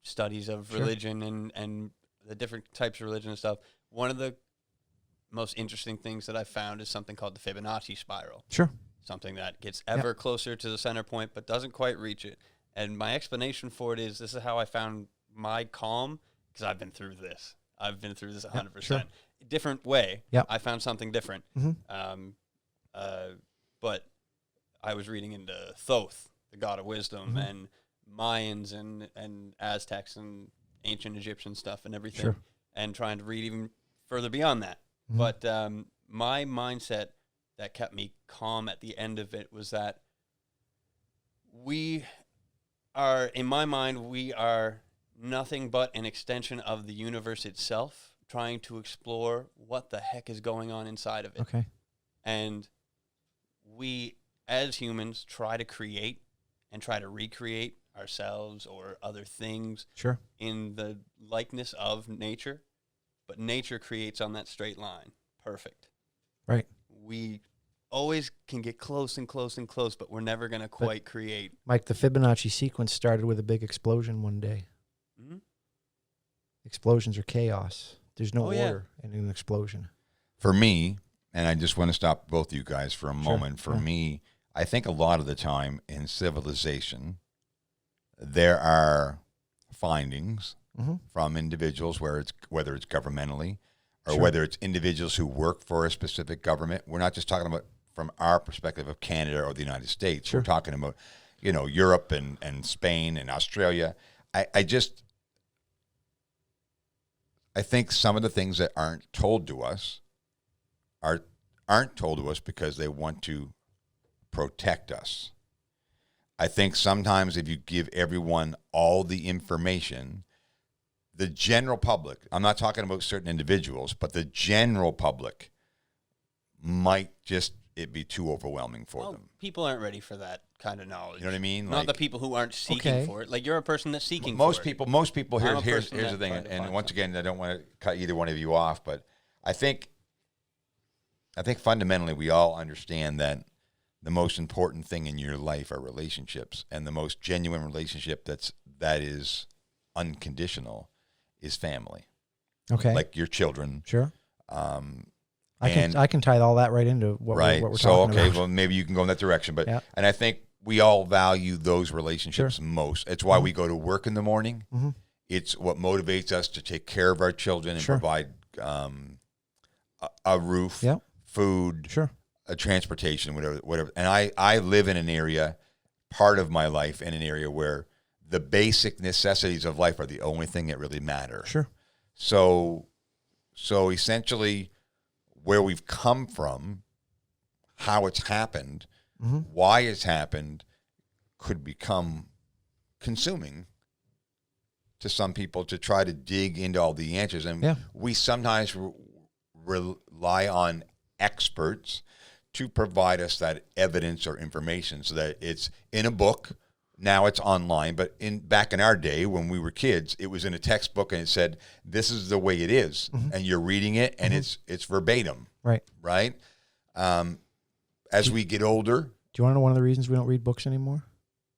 studies of religion and the different types of religion and stuff. One of the most interesting things that I found is something called the Fibonacci spiral. Sure. Something that gets ever closer to the center point but doesn't quite reach it. And my explanation for it is this is how I found my calm because I've been through this. I've been through this 100%. Sure. Different way. Yep. I found something different. Mm-hmm. But I was reading into Thoth, the god of wisdom, and Mayans and Aztecs and ancient Egyptian stuff and everything, Sure. and trying to read even further beyond that. Mhm. But my mindset that kept me calm at the end of it was that we are, in my mind, we are nothing but an extension of the universe itself, trying to explore what the heck is going on inside of it. Okay. And we, as humans, try to create and try to recreate ourselves or other things Sure. in the likeness of nature, but nature creates on that straight line. Perfect. Right. We always can get close and close and close, but we're never going to quite create. Mike, the Fibonacci sequence started with a big explosion one day. Mhm. Explosions are chaos. There's no Oh, yeah. order in an explosion. For me, and I just want to stop both of you guys for a moment. For yeah. me, I think a lot of the time in civilization, there are findings Mhm. from individuals whether it's governmentally or Sure. whether it's individuals who work for a specific government. We're not just talking about from our perspective of Canada or the United States. Sure. We're talking about, Europe and Spain and Australia. I think some of the things that aren't told to us aren't told to us because they want to protect us. I think sometimes if you give everyone all the information, the general public, I'm not talking about certain individuals, but the general public might just it be too overwhelming for them. People aren't ready for that kind of knowledge. You know what I mean? Not the people who aren't seeking Okay. for it. Like, you're a person that's seeking most for it. people I'm a here's person the that thing, tried to and find once something. again, I don't want to cut either one of you off, but I think fundamentally we all understand that the most important thing in your life are relationships, and the most genuine relationship that is unconditional is family. Okay. Like your children. Sure. I And can tie all that right into what we're so talking okay, about. well maybe you can go in that direction, but Yeah. and I think we all value those relationships most. It's why we go to work in the morning. Mm-hmm. It's what motivates us to take care of our children and Sure. provide a roof, Yeah. food, Sure. a transportation, whatever. And I live in an area, part of my life in an area where the basic necessities of life are the only thing that really matter. Sure. So essentially, where we've come from, how it's happened, Mm-hmm. why it's happened, could become consuming to some people to try to dig into all the answers. And Yeah. we sometimes rely on experts to provide us that evidence or information so that it's in a book. Now it's online, but back in our day when we were kids, it was in a textbook and it said, this is the way it is. Mm-hmm. And you're reading it and it's verbatim, Right. right? As we get older, Do you want to know one of the reasons we don't read books anymore?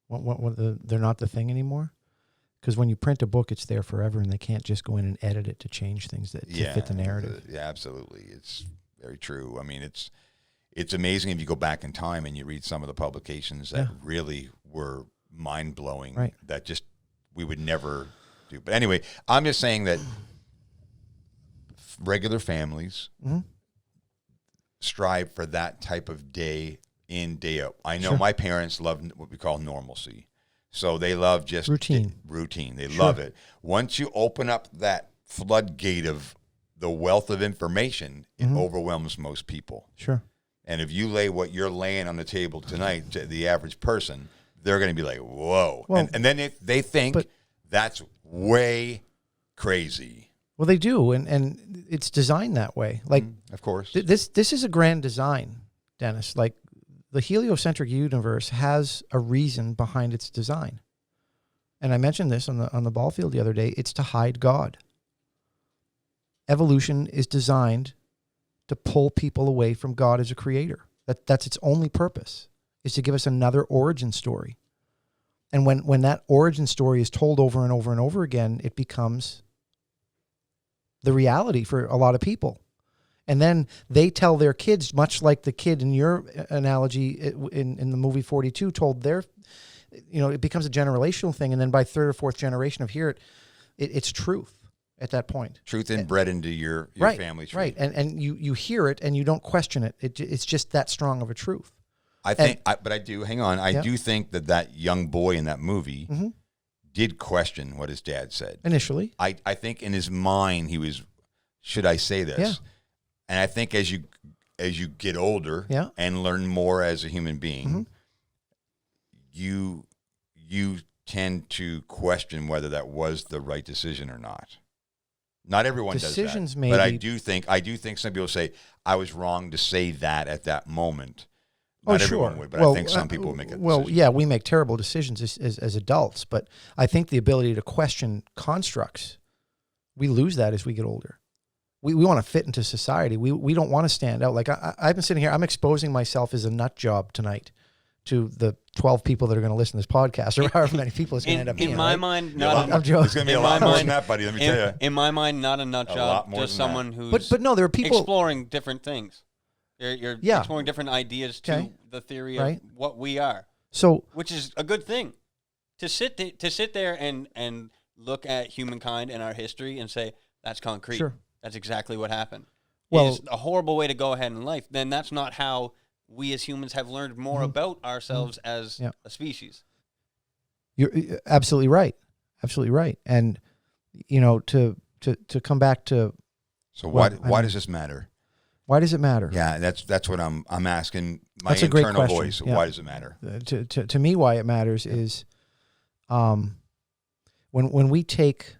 They're not the thing anymore? Because when you print a book, it's there forever, and they can't just go in and edit it to change things to fit the narrative. Yeah, absolutely. It's very true. I mean, it's amazing if you go back in time and you read some of the publications that really were mind-blowing, Right. that just we would never do. But anyway, I'm just saying that regular families Mm-hmm. strive for that type of day in, day out. I know Sure. my parents love what we call normalcy. So they love just Routine. routine. They Sure. love it. Once you open up that floodgate of the wealth of information, it Mm-hmm. overwhelms most people. Sure. And if you lay what you're laying on the table tonight to the average person, they're going to be like, whoa. Well, and then they think but- that's way crazy. Well, they do, and it's designed that way. Like Of course. this is a grand design, Dennis. Like the heliocentric universe has a reason behind its design. And I mentioned this on the ball field the other day. It's to hide God. Evolution is designed to pull people away from God as a creator. That's its only purpose, is to give us another origin story. And when that origin story is told over and over and over again, it becomes the reality for a lot of people. And then they tell their kids, much like the kid in your analogy in the movie 42 told their, it becomes a generational thing. And then by third or fourth generation of it's truth at that point. Truth inbred into your Right, family tree. right. And you hear it and you don't question it. It's just that strong of a truth. I think, but I do, hang on, I Yeah. do think that young boy in that movie Mm-hmm. did question what his dad said. Initially. I think in his mind he was, should I say this? Yeah. And I think as you get older and learn more as a human being, you tend to question whether that was the right decision or not. Not everyone Decisions does that, maybe, but I do think some people say I was wrong to say that at that moment. Not everyone would, but I think some people would make that decision. Well, yeah, we make terrible decisions as adults, but I think the ability to question constructs, we lose that as we get older. We want to fit into society. We don't want to stand out. Like I've been sitting here, I'm exposing myself as a nut job tonight to the 12 people that are going to listen to this podcast, or however many people it's going to end up being. In my mind, not I'm joking. There's going to be a lot more than that, buddy. Let me tell you. In my mind, not a nut job. Just someone who's but no, there are people exploring different things. You're exploring different ideas to the theory of what we are. So, which is a good thing. To sit there and look at humankind and our history and say that's concrete. Sure. That's exactly what happened. Well, it's a horrible way to go ahead in life. Then that's not how we as humans have learned more about ourselves as a species. You're absolutely right. Absolutely right. And to come back to why does this matter? Why does it matter? Yeah, that's what I'm asking my that's a great internal question. voice. Why does it matter? To me, why it matters is when we take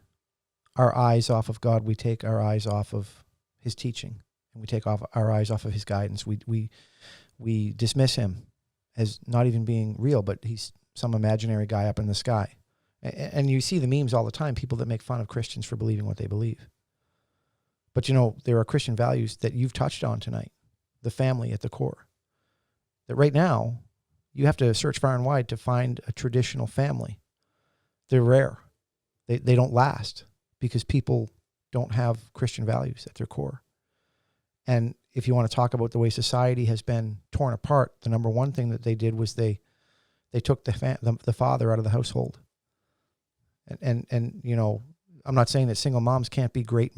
our eyes off of God, we take our eyes off of his teaching, and we take off our eyes off of his guidance. We dismiss him as not even being real, but he's some imaginary guy up in the sky. And you see the memes all the time, people that make fun of Christians for believing what they believe. But there are Christian values that you've touched on tonight, the family at the core. That right now, you have to search far and wide to find a traditional family. They're rare. They don't last because people don't have Christian values at their core. And if you want to talk about the way society has been torn apart, the number one thing that they did was they took the father out of the household. And I'm not saying that single moms can't be great,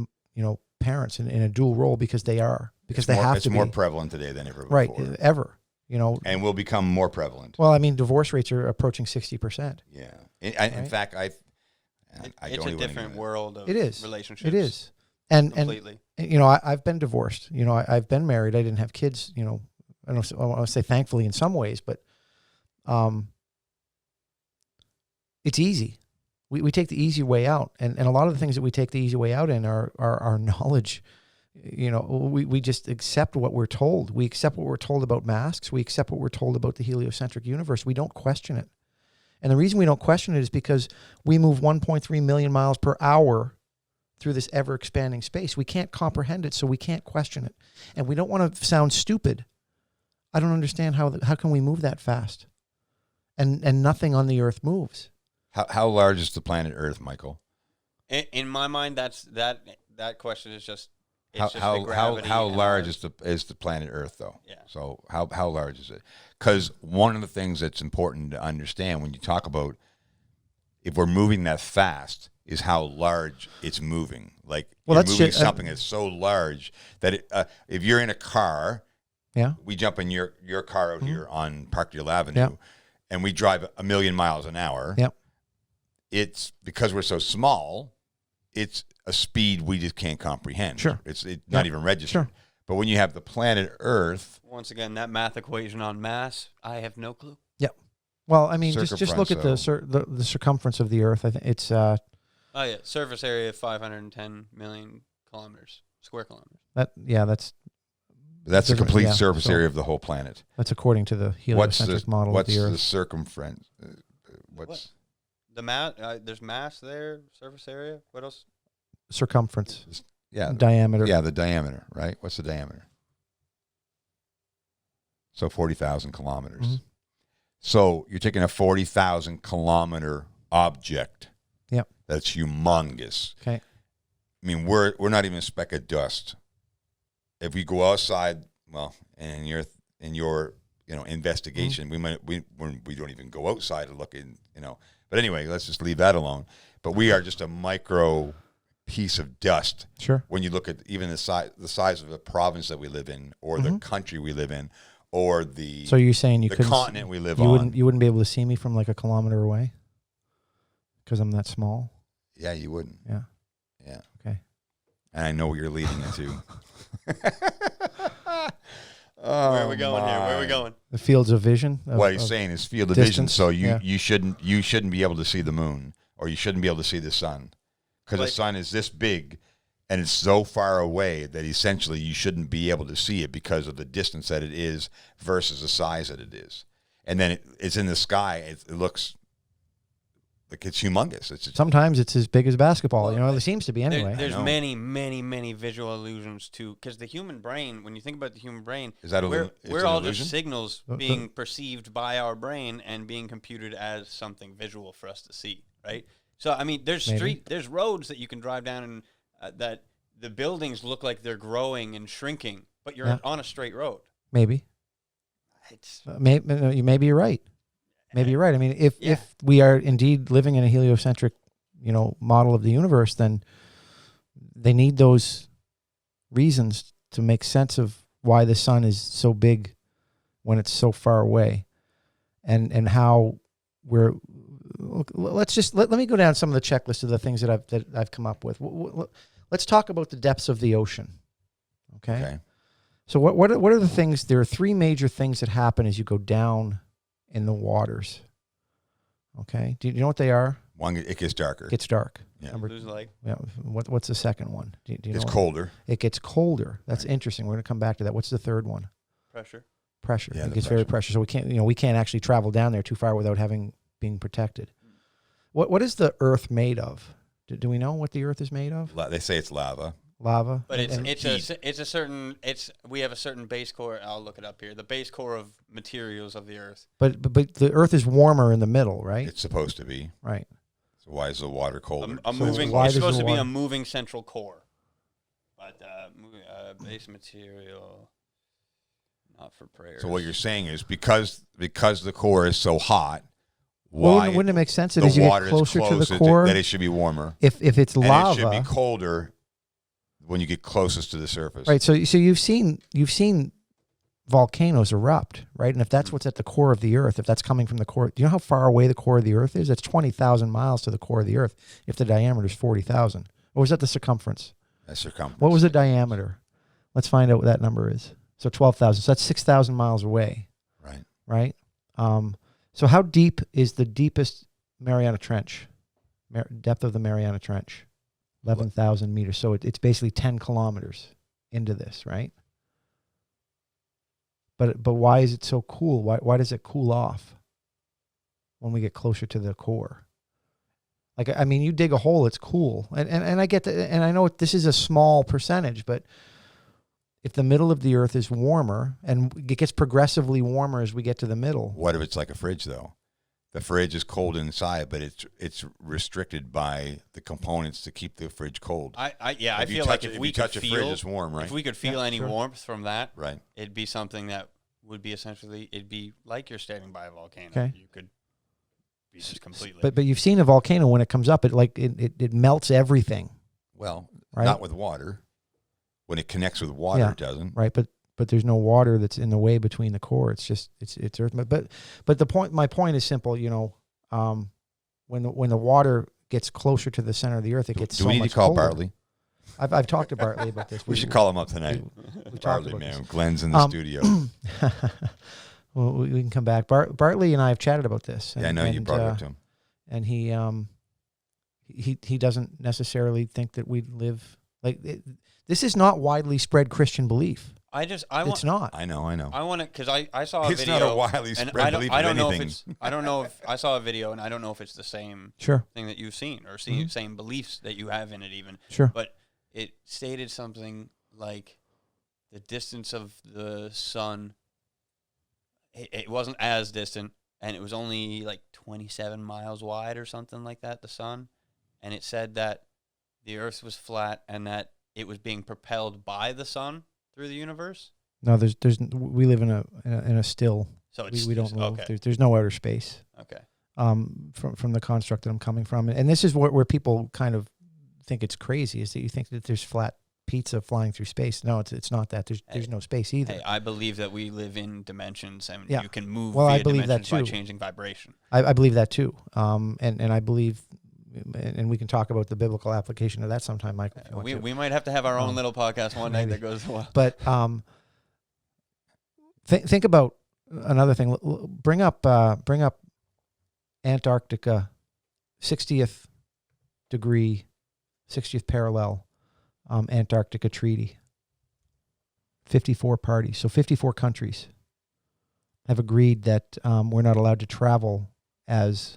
parents in a dual role, because they are, because they have to be. It's more prevalent today than ever before. Right, ever. And will become more prevalent. Well, I mean, divorce rates are approaching 60%. Yeah. In fact, it's a different world of relationships. It is. And completely. And I've been divorced. I've been married. I didn't have kids. I want to say thankfully in some ways, but it's easy. We take the easy way out, and a lot of the things that we take the easy way out in are our knowledge. We just accept what we're told. We accept what we're told about masks. We accept what we're told about the heliocentric universe. We don't question it. And the reason we don't question it is because we move 1.3 million miles per hour through this ever-expanding space. We can't comprehend it, so we can't question it. And we don't want to sound stupid. I don't understand how can we move that fast? And nothing on the earth moves. How large is the planet Earth, Michael? In my mind, that question is just how large is the planet Earth, though? Yeah. So how large is it? Because one of the things that's important to understand when you talk about if we're moving that fast is how large it's moving. Like you're moving something that's so large that if you're in a car, we jump in your car out here on Parkdale Avenue, and we drive 1,000,000 miles an hour. Yep. It's because we're so small, it's a speed we just can't comprehend. Sure. It's not even registered. Sure. But when you have the planet Earth... Once again, that math equation on mass, I have no clue. Yep. Well, I mean, just look at the circumference of the Earth. I think it's... surface area of 510 million square kilometers. That's the complete surface area of the whole planet. That's according to the heliocentric model of the Earth. What's the circumference? What? The mass, there's mass there, surface area. What else? Circumference. Yeah. Diameter. Yeah, the diameter, right? What's the diameter? So 40,000 kilometers. Mm-hmm. So you're taking a 40,000 kilometer object. Yep. That's humongous. Okay. I mean, we're not even a speck of dust. If we go outside, well, and in your investigation, we don't even go outside and look in, But anyway, let's just leave that alone. But we are just a micro piece of dust. Sure. When you look at even the size of the province that we live in, or the country we live in, or the so you're saying the continent we live on. You wouldn't be able to see me from like a kilometer away? Because I'm that small. Yeah, you wouldn't. Yeah. Yeah. Okay. And I know what you're leading into. Where are we going here? Where are we going? The fields of vision. What he's saying is field of vision. distance, So you, yeah. you shouldn't be able to see the moon, or you shouldn't be able to see the sun, because the sun is this big, and it's so far away that essentially you shouldn't be able to see it because of the distance that it is versus the size that it is. And then it's in the sky. It looks like it's humongous. Sometimes it's as big as basketball. It seems to be anyway. There's many, many, many visual illusions too, because the human brain, when you think about the human brain, we're all just signals being perceived by our brain and being computed as something visual for us to see, right? So, I mean, there's there's roads that you can drive down and that the buildings look like they're growing and shrinking, but you're on a straight road. Maybe. Maybe you're right. Maybe you're right. I mean, if we are indeed living in a heliocentric, model of the universe, then they need those reasons to make sense of why the sun is so big when it's so far away, and how we're. Let me go down some of the checklist of the things that I've come up with. Let's talk about the depths of the ocean. Okay. So what are the things? There are three major things that happen as you go down in the waters. Okay. Do you know what they are? One, it gets darker. It gets dark. Yeah. Yeah. What's the second one? Do you it's know colder. It gets colder. That's interesting. We're going to come back to that. What's the third one? Pressure. Yeah, it gets very pressure. So we can't actually travel down there too far without being protected. What is the Earth made of? Do we know what the Earth is made of? They say it's lava. Lava. But we have a certain base core. I'll look it up here. The base core of materials of the Earth. But the Earth is warmer in the middle, right? It's supposed to be. Right. So why is the water colder? It's supposed to be a moving central core. But base material, not for prayers. So what you're saying is because the core is so hot, wouldn't it make sense that as you get closer to the core that it should be warmer? If it's lava, it should be colder when you get closest to the surface. Right. So you've seen volcanoes erupt, right? And if that's what's at the core of the Earth, if that's coming from the core, do you know how far away the core of the Earth is? That's 20,000 miles to the core of the Earth if the diameter is 40,000. Or was that the circumference? That's circumference. What was the diameter? Let's find out what that number is. So 12,000. So that's 6,000 miles away. Right. So how deep is the deepest Mariana Trench? Depth of the Mariana Trench? 11,000 meters. So it's basically 10 kilometers into this, right? But why is it so cool? Why does it cool off when we get closer to the core? Like, I mean, you dig a hole, it's cool. And I get that, and I know this is a small percentage, but if the middle of the Earth is warmer, and it gets progressively warmer as we get to the middle. What if it's like a fridge, though? The fridge is cold inside, but it's restricted by the components to keep the fridge cold. I feel like if we could feel, fridge, it's warm, right? If we could feel any warmth from that, right, it'd be something that would be essentially, it'd be like you're standing by a volcano. Okay. You could be just completely. But you've seen a volcano when it comes up, it melts everything. Well, right? Not with water. When it connects with water, it doesn't. Right, but there's no water that's in the way between the core. It's just it's earth. But my point is simple. When the water gets closer to the center of the Earth, it gets so much colder. Do we need to call Bartley? I've talked to Bartley about this. We should call him up tonight. We Bartley, man. Glenn's in the studio. Well, we can come back. Bartley and I have chatted about this. I know you brought it up to him. And he doesn't necessarily think that we live like this is not widely spread Christian belief. It's not. I know. I want to, because I saw a video. It's not a widely spread belief. I don't know if I saw a video, and I don't know if it's the same thing that you've seen or same beliefs that you have in it even. Sure. But it stated something like the distance of the sun. It wasn't as distant, and it was only like 27 miles wide or something like that, the sun. And it said that the Earth was flat and that it was being propelled by the sun through the universe. No, we live in a still. So we don't move. Okay. There's no outer space. Okay. From the construct that I'm coming from, and this is where people kind of think it's crazy, is that you think that there's flat pizza flying through space. No, it's not that. There's no space either. Hey, I believe that we live in dimensions, and you can move I via believe dimensions that too. by changing vibration. I believe that too. And I believe and we can talk about the biblical application of that sometime, Michael. If you want to. We might have to have our own little podcast one night that goes well. But think about another thing. Bring up Antarctica, 60th degree, 60th parallel, Antarctica Treaty. 54 parties, so 54 countries have agreed that we're not allowed to travel as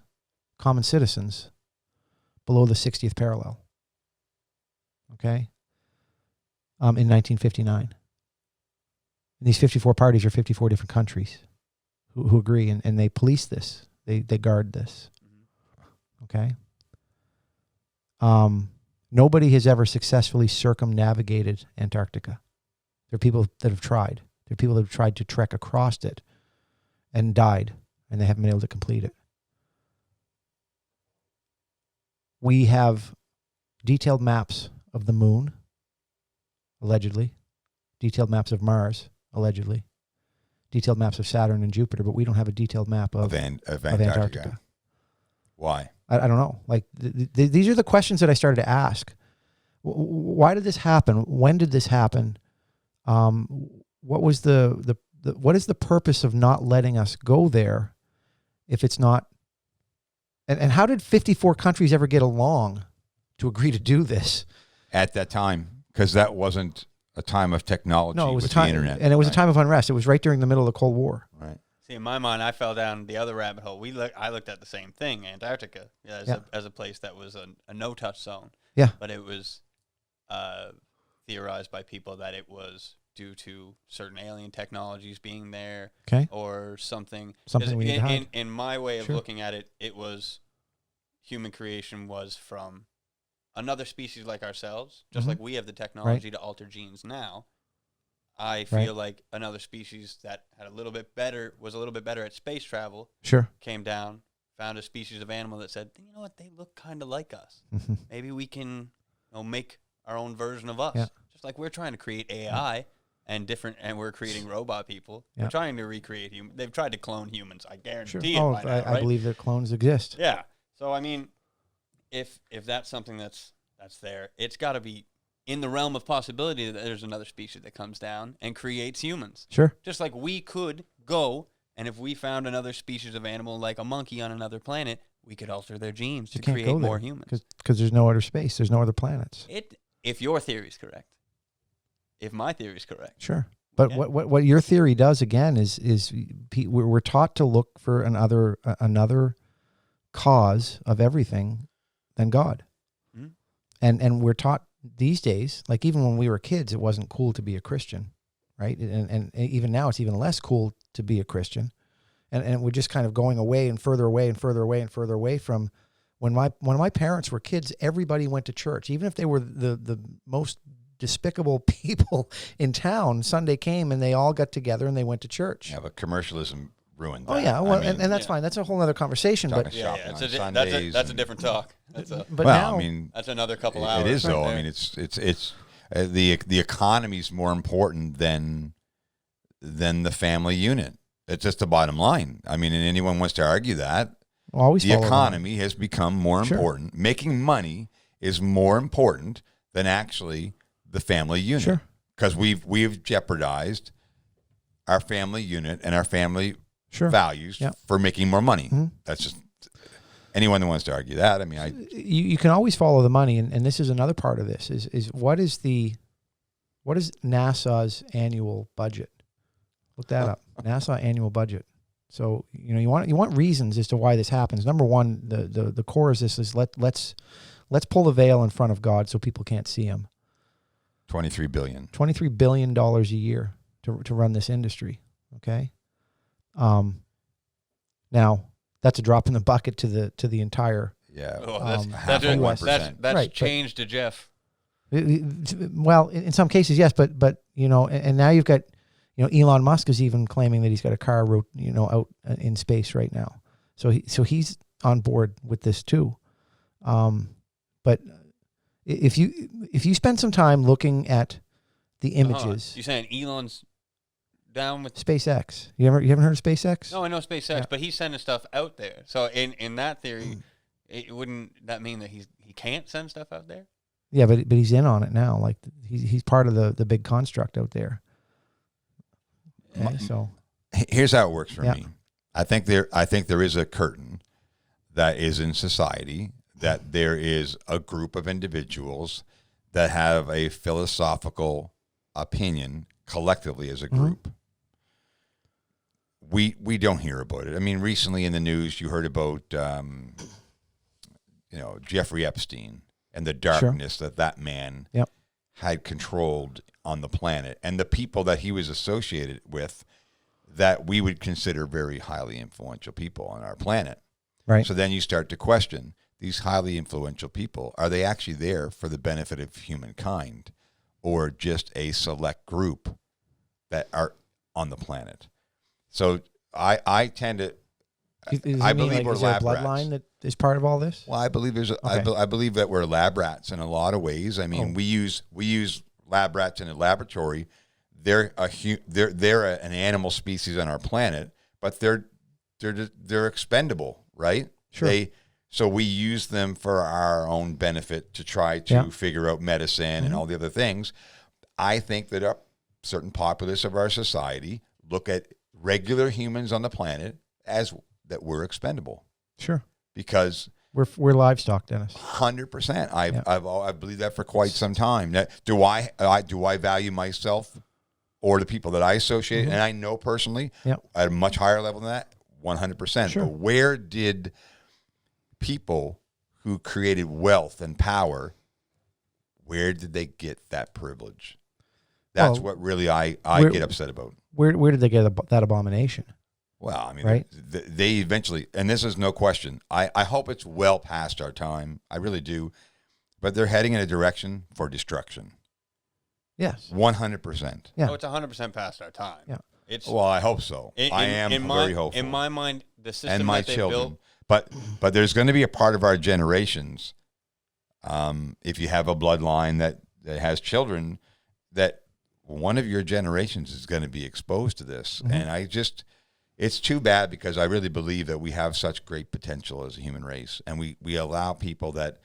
common citizens below the 60th parallel. Okay? In 1959. And these 54 parties are 54 different countries who agree, and they police this. They guard this. Okay? Nobody has ever successfully circumnavigated Antarctica. There are people that have tried. There are people that have tried to trek across it and died, and they haven't been able to complete it. We have detailed maps of the moon, allegedly, detailed maps of Mars, allegedly, detailed maps of Saturn and Jupiter, but we don't have a detailed map of Antarctica. Why? I don't know. Like these are the questions that I started to ask. Why did this happen? When did this happen? What was what is the purpose of not letting us go there if it's not? And how did 54 countries ever get along to agree to do this at that time? Because that wasn't a time of technology. No, it was with a time, the internet, and it was a time of unrest. It was right during the middle of the Cold War. Right. See, in my mind, I fell down the other rabbit hole. I looked at the same thing, Antarctica, as a place that was a no-touch zone. Yeah. But it was theorized by people that it was due to certain alien technologies being there, okay, or something. Something we need to hide. In my way of Sure. looking at it, it was human creation was from another species like ourselves, just like we have the technology to alter genes now. I feel like another species that had was a little bit better at space travel. Sure. Came down, found a species of animal that said, you know what, they look kind of like us. Maybe we can make our own version of us. Yeah. Just like we're trying to create AI and we're creating robot people. Yeah. We're trying to recreate humans. They've tried to clone humans. I guarantee Sure. it. By now, I believe that clones exist. Yeah. So I mean, if that's something that's there, it's got to be in the realm of possibility that there's another species that comes down and creates humans. Sure. Just like we could go, and if we found another species of animal like a monkey on another planet, we could alter their genes to create more humans. Because there's no other space. There's no other planets. If your theory is correct. If my theory is correct. Sure. But what your theory does, again, is we're taught to look for another cause of everything than God. Mm-hmm. And we're taught these days, like even when we were kids, it wasn't cool to be a Christian, right? And even now it's even less cool to be a Christian. And we're just kind of going away and further away and further away and further away from when my parents were kids, everybody went to church. Even if they were the most despicable people in town, Sunday came and they all got together and they went to church. Yeah, but commercialism ruined that. Oh yeah, well, and that's fine. That's a whole other conversation. But that's a different talk. That's another couple hours. It is though. I mean, it's the economy's more important than the family unit. It's just the bottom line. I mean, and anyone wants to argue that, the economy has become more important. Making money is more important than actually the family unit. Sure. Because we've jeopardized our family unit and our family values for making more money. Mm-hmm. That's just anyone that wants to argue that. I mean, you can always follow the money, and this is another part of this is what is NASA's annual budget? Look that up. NASA annual budget. So you want reasons as to why this happens. Number one, the core is this is let's pull the veil in front of God so people can't see him. $23 billion. $23 billion a year to run this industry. Okay. Now that's a drop in the bucket to the entire. Yeah. That's 1%. Change to Jeff. Well, in some cases, yes, but and now you've got, Elon Musk is even claiming that he's got a car, out in space right now. So he's on board with this too. But if you spend some time looking at the images, you're saying Elon's down with SpaceX. You haven't heard of SpaceX? No, I know SpaceX, but he's sending stuff out there. So in that theory, wouldn't that mean that he can't send stuff out there? Yeah, but he's in on it now. Like he's part of the big construct out there. Okay, so here's how it works for me. I think there is a curtain that is in society, that there is a group of individuals that have a philosophical opinion collectively as a group. We don't hear about it. I mean, recently in the news, you heard about Jeffrey Epstein and the darkness that man had controlled on the planet, and the people that he was associated with that we would consider very highly influential people on our planet. Right. So then you start to question these highly influential people. Are they actually there for the benefit of humankind, or just a select group that are on the planet? So I tend to... I believe we're lab rats. Bloodline that is part of all this? Well, I believe I believe that we're lab rats in a lot of ways. I mean, we use lab rats in a laboratory. They're an animal species on our planet, but they're expendable, right? Sure. So we use them for our own benefit to try to figure out medicine and all the other things. I think that a certain populace of our society look at regular humans on the planet as that we're expendable. Sure. Because we're livestock, Dennis. 100%. I've believed that for quite some time. Now, do I value myself or the people that I associate, and I know personally at a much higher level than that? 100%. Sure. But where did people who created wealth and power, where did they get that privilege? That's what really I get upset about. Where did they get that abomination? Well, I mean, right? they eventually, and this is no question, I hope it's well past our time. I really do. But they're heading in a direction for destruction. Yes. 100%. Yeah. Oh, it's 100% past our time. Yeah. Well, I hope so. I am very hopeful. In my mind, the system and my that they children. built. But there's going to be a part of our generations, if you have a bloodline that has children, that one of your generations is going to be exposed to this. And it's too bad, because I really believe that we have such great potential as a human race, and we allow people that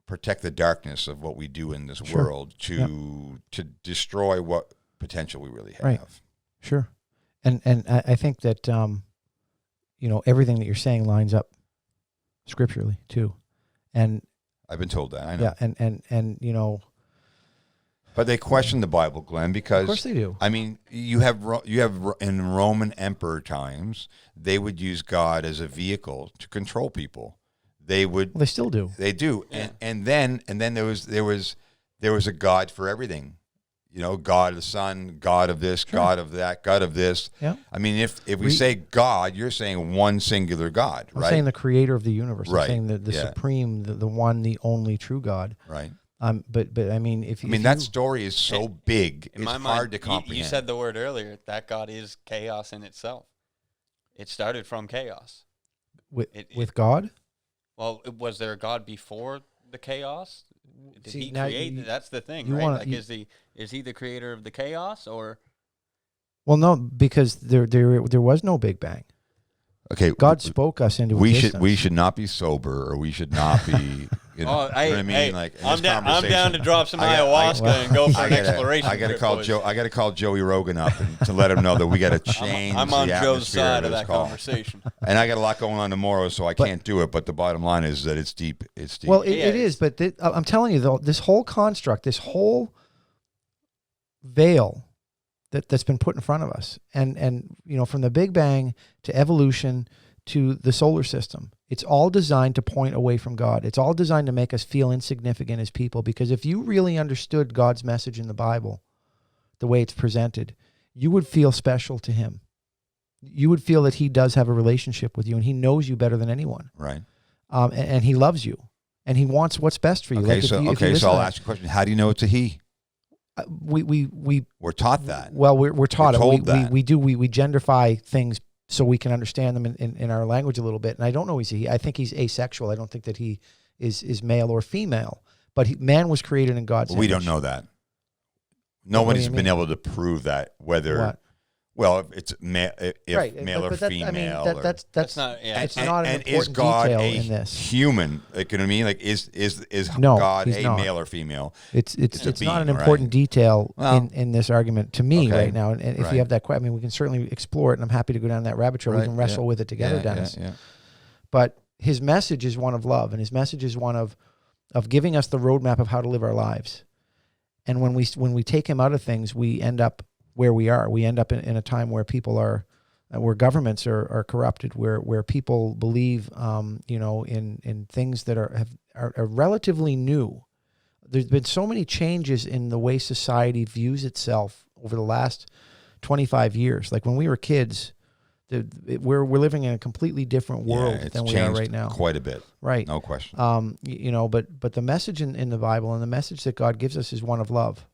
protect the darkness of what we do in this world to destroy what potential we really have. Right. Sure. And I think that everything that you're saying lines up scripturally too. And I've been told that. I know. Yeah, and but they question the Bible, Glenn, because of course they do. I mean, you have in Roman emperor times, they would use God as a vehicle to control people. They still do. They do. Yeah. And then there was a God for everything. God of the sun, God of this, God of that, God of this. Yeah. I mean, if we say God, you're saying one singular God, right? I'm saying the creator of the universe. Right. I'm saying the supreme, the one, the only true God. Right. But I mean, that story is so big, it's hard to comprehend. You said the word earlier, that God is chaos in itself. It started from chaos. With God? Well, was there a God before the chaos? Did he create? That's the thing, right? Is he the creator of the chaos, or? Well, no, because there was no Big Bang. Okay, God spoke us into existence. We should not be sober, or we should not be. You know what I mean? I'm down to drop some ayahuasca and go for an exploration. I got to call Joe. I got to call Joey Rogan up to let him know that we got to change. I'm on Joe's side of that conversation. And I got a lot going on tomorrow, so I can't do it. But the bottom line is that it's deep. It's deep. Well, it is. But I'm telling you, though, this whole construct, this whole veil that's been put in front of us, and from the Big Bang to evolution to the solar system, it's all designed to point away from God. It's all designed to make us feel insignificant as people, because if you really understood God's message in the Bible, the way it's presented, you would feel special to him. You would feel that he does have a relationship with you, and he knows you better than anyone. Right. And he loves you, and he wants what's best for you. Okay, so I'll ask you a question. How do you know it's a he? We're taught that. Well, we're taught that. We genderify things so we can understand them in our language a little bit. And I don't know he's a he. I think he's asexual. I don't think that he is male or female. But man was created in God's image. We don't know that. Nobody's been able to prove that. Well, if it's if Right, male or but that, female, I mean, or, that's not. Yeah, it's not an and is important God detail a in this. human? Like, you know what I mean? Like, is No, God he's a not. male or female? It's a not an being, important right? detail Well, in this argument to me okay, right now. And if right. you have that question, I mean, we can certainly explore it, and I'm happy to go down that rabbit trail. We Right, can wrestle yeah. with it together, Yeah, Dennis. yeah. But his message is one of love, and his message is one of giving us the roadmap of how to live our lives. And when we take him out of things, we end up where we are. We end up in a time where people are, where governments are corrupted, where people believe, in things that are relatively new. There's been so many changes in the way society views itself over the last 25 years. Like when we were kids, we're living in a completely different world than we are right now. Quite a bit, right? No question. But the message in the Bible and the message that God gives us is one of love.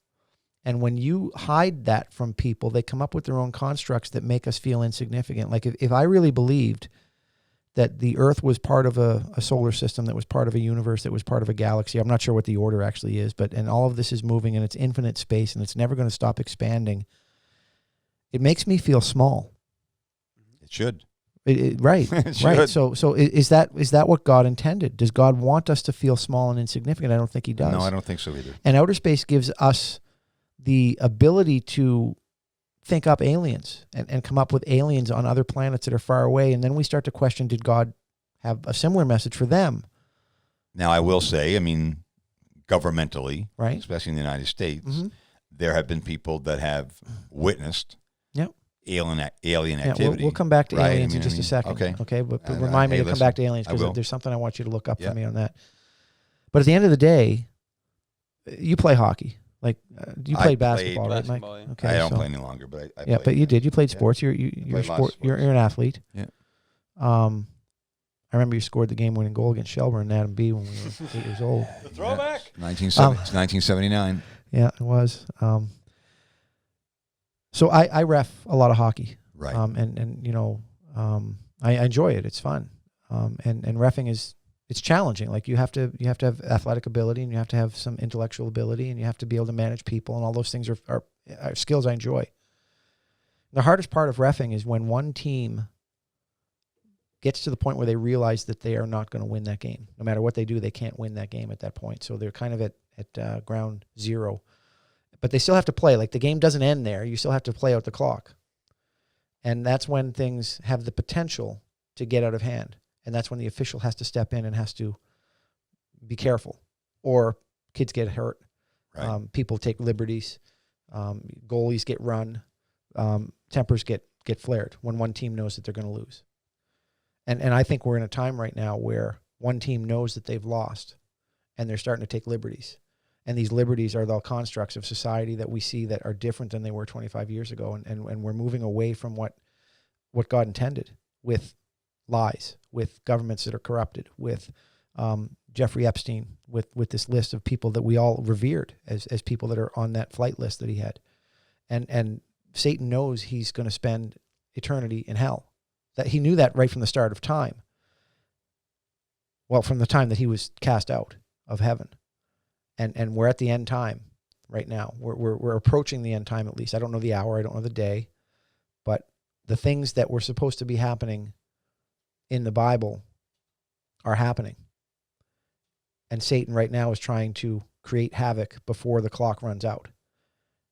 And when you hide that from people, they come up with their own constructs that make us feel insignificant. Like if I really believed that the Earth was part of a solar system, that was part of a universe, that was part of a galaxy, I'm not sure what the order actually is, and all of this is moving in its infinite space and it's never going to stop expanding, it makes me feel small. It should. Right, It should. right. So is that what God intended? Does God want us to feel small and insignificant? I don't think he does. No, I don't think so either. And outer space gives us the ability to think up aliens and come up with aliens on other planets that are far away. And then we start to question, did God have a similar message for them? Now, I will say, I mean, governmentally, right, especially in the United States, mm-hmm. there have been people that have witnessed alien activity. We'll come back to right? aliens in just a second. Okay, but remind me to come back to aliens because there's something I want you to look up for me on that. But at the end of the day, you play hockey. Like you played basketball, right, Mike? Yeah. Okay, I don't play any longer, but I played, but you did. You played sports. You're an athlete. Yeah. I remember you scored the game-winning goal against Shelburne and Adam B when we were 8 years old. The throwback. 1979. Yeah, it was. So I ref a lot of hockey. Right. I enjoy it. It's fun. And reffing it's challenging. Like you have to have athletic ability and you have to have some intellectual ability and you have to be able to manage people, and all those things are skills I enjoy. The hardest part of reffing is when one team gets to the point where they realize that they are not going to win that game. No matter what they do, they can't win that game at that point. So they're kind of at ground zero. But they still have to play. Like the game doesn't end there. You still have to play out the clock. And that's when things have the potential to get out of hand. And that's when the official has to step in and has to be careful. Or kids get hurt. Right. People take liberties. Goalies get run. Tempers get flared when one team knows that they're going to lose. And I think we're in a time right now where one team knows that they've lost and they're starting to take liberties. And these liberties are the constructs of society that we see that are different than they were 25 years ago. And we're moving away from what God intended, with lies, with governments that are corrupted, with Jeffrey Epstein, with this list of people that we all revered as people that are on that flight list that he had. And Satan knows he's going to spend eternity in hell. That he knew that right from the start of time. Well, from the time that he was cast out of heaven. And we're at the end time right now. We're approaching the end time, at least. I don't know the hour, I don't know the day, but the things that were supposed to be happening in the Bible are happening. And Satan right now is trying to create havoc before the clock runs out.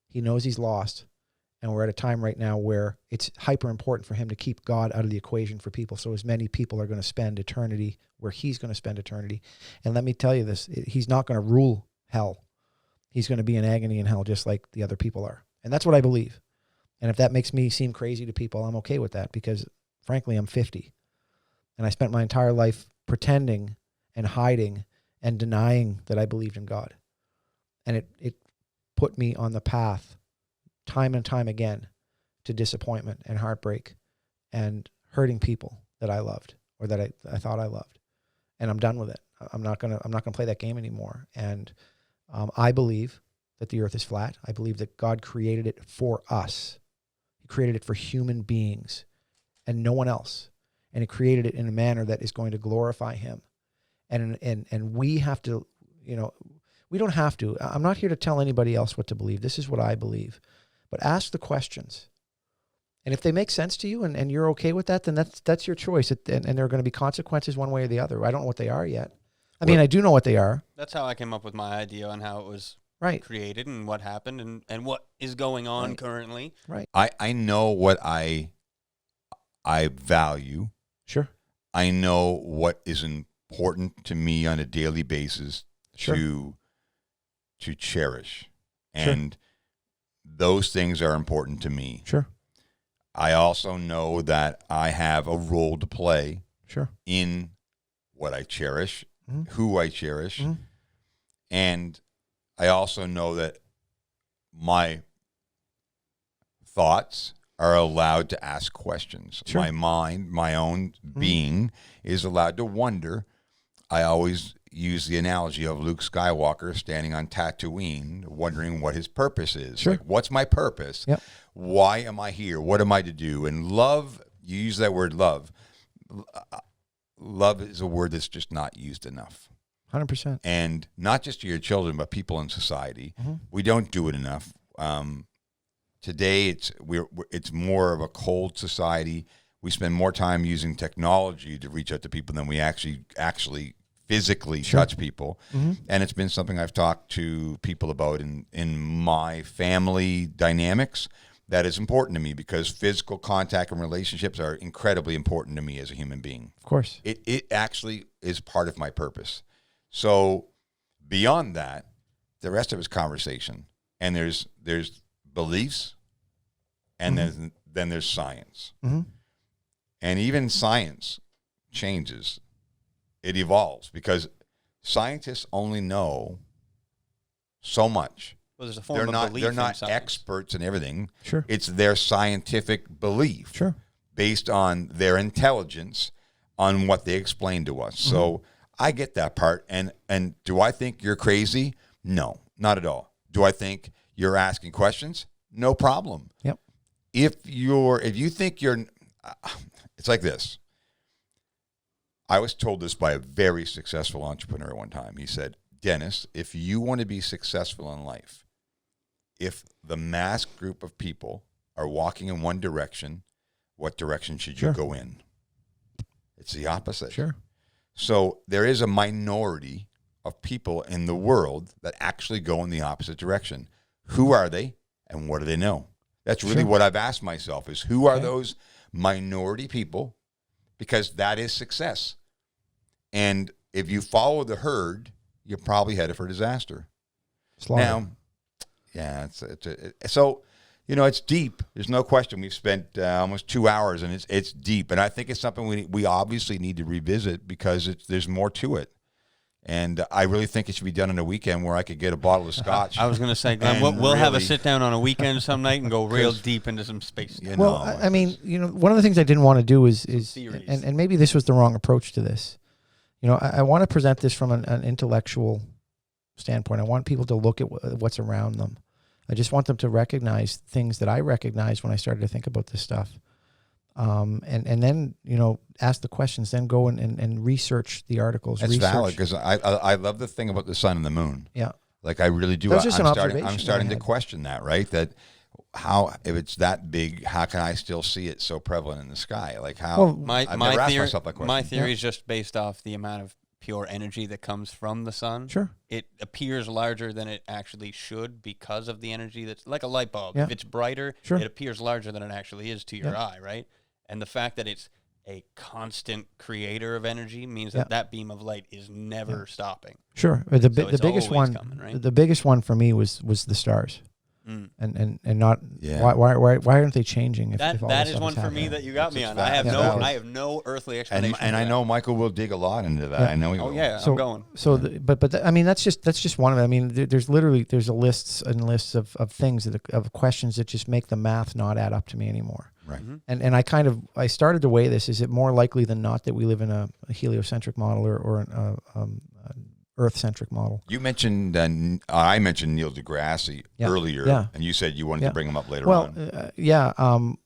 He knows he's lost. And we're at a time right now where it's hyper important for him to keep God out of the equation for people. So as many people are going to spend eternity where he's going to spend eternity. And let me tell you this, he's not going to rule hell. He's going to be in agony in hell just like the other people are. And that's what I believe. And if that makes me seem crazy to people, I'm okay with that because, frankly, I'm 50. And I spent my entire life pretending and hiding and denying that I believed in God. And it put me on the path time and time again to disappointment and heartbreak and hurting people that I loved or that I thought I loved. And I'm done with it. I'm not gonna play that game anymore. And I believe that the earth is flat. I believe that God created it for us. He created it for human beings and no one else. And he created it in a manner that is going to glorify him. And we have to, we don't have to. I'm not here to tell anybody else what to believe. This is what I believe. But ask the questions And if they make sense to you and you're okay with that, then that's your choice. And there are going to be consequences one way or the other. I don't know what they are yet. I mean, I do know what they are. That's how I came up with my idea on how it was right. created and what happened and what is going on currently. Right. I know what I value. Sure. I know what is important to me on a daily basis to cherish. And those things are important to me. Sure. I also know that I have a role to play in what I cherish, who I cherish. And I also know that my thoughts are allowed to ask questions. My mind, my own being is allowed to wonder. I always use the analogy of Luke Skywalker standing on Tatooine, wondering what his purpose is. Like, what's my purpose? Yep. Why am I here? What am I to do? And love, you use that word love. Love is a word that's just not used enough. 100%. And not just to your children, but people in society. We don't do it enough. Today, it's more of a cold society. We spend more time using technology to reach out to people than we actually physically touch people. And it's been something I've talked to people about in my family dynamics. That is important to me because physical contact and relationships are incredibly important to me as a human being. Of course. It actually is part of my purpose. So beyond that, the rest of it's conversation. And there's beliefs, and then there's science. And even science changes. It evolves because scientists only know so much. Well, there's a form of belief. They're not science. experts in everything. Sure. It's their scientific belief. Sure. Based on their intelligence on what they explain to us. So I get that part. And do I think you're crazy? No, not at all. Do I think you're asking questions? No problem. Yep. If you think you're, it's like this. I was told this by a very successful entrepreneur one time. He said, Dennis, if you want to be successful in life, if the mass group of people are walking in one direction, what direction should you go in? It's the opposite. Sure. So there is a minority of people in the world that actually go in the opposite direction. Who are they and what do they know? That's really what I've asked myself is who are those minority people? Because that is success. And if you follow the herd, you're probably headed for disaster. Slaughter. Now, yeah, so, it's deep. There's no question. We've spent almost 2 hours, and it's deep. And I think it's something we obviously need to revisit because there's more to it. And I really think it should be done on a weekend where I could get a bottle of scotch. I was going to say, Glenn, we'll have a sit down on a weekend some night and go real deep into some space. Well, I mean, one of the things I didn't want to do is and maybe this was the wrong approach to this. I want to present this from an intellectual standpoint. I want people to look at what's around them. I just want them to recognize things that I recognized when I started to think about this stuff. And then, ask the questions, then go and research the articles. That's valid because I love the thing about the sun and the moon. Yeah. Like I really do. That was just an observation I'm starting to question that, right? That if it's that big, how can I still see it so prevalent in the sky? Like how? Well, I've never asked myself that question. My theory is just based off the amount of pure energy that comes from the sun. Sure. It appears larger than it actually should because of the energy that's like a light bulb. Yeah. If it's brighter, Sure. it appears larger than it actually is to your eye, right? And the fact that it's a constant creator of energy means that beam of light is never stopping. Sure. The biggest one, coming, right? the biggest one for me was the stars. And not why aren't they changing? If all that this is stuff one for happening? me that you got me on. fact. I have no earthly explanation. And I know Michael will dig a lot into that. I know he will. I'm going. So, I mean, that's just one of them. I mean, there's a lists and lists of things of questions that just make the math not add up to me anymore. Right. And I started to weigh this. Is it more likely than not that we live in a heliocentric model or an Earth-centric model? You mentioned, I mentioned Neil deGrasse earlier, and you said you wanted to bring him up later on.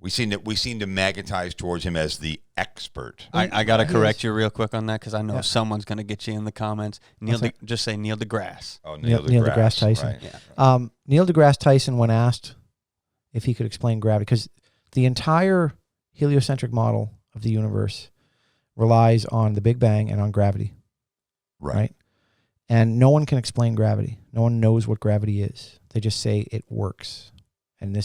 We seem to magnetize towards him as the expert. I got to correct you real quick on that because I know someone's going to get you in the comments. Just say Neil deGrasse. Oh, Neil deGrasse Tyson. Right. Neil deGrasse Tyson, when asked if he could explain gravity, because the entire heliocentric model of the universe relies on the Big Bang and on gravity. Right? And no one can explain gravity. No one knows what gravity is. They just say it works. And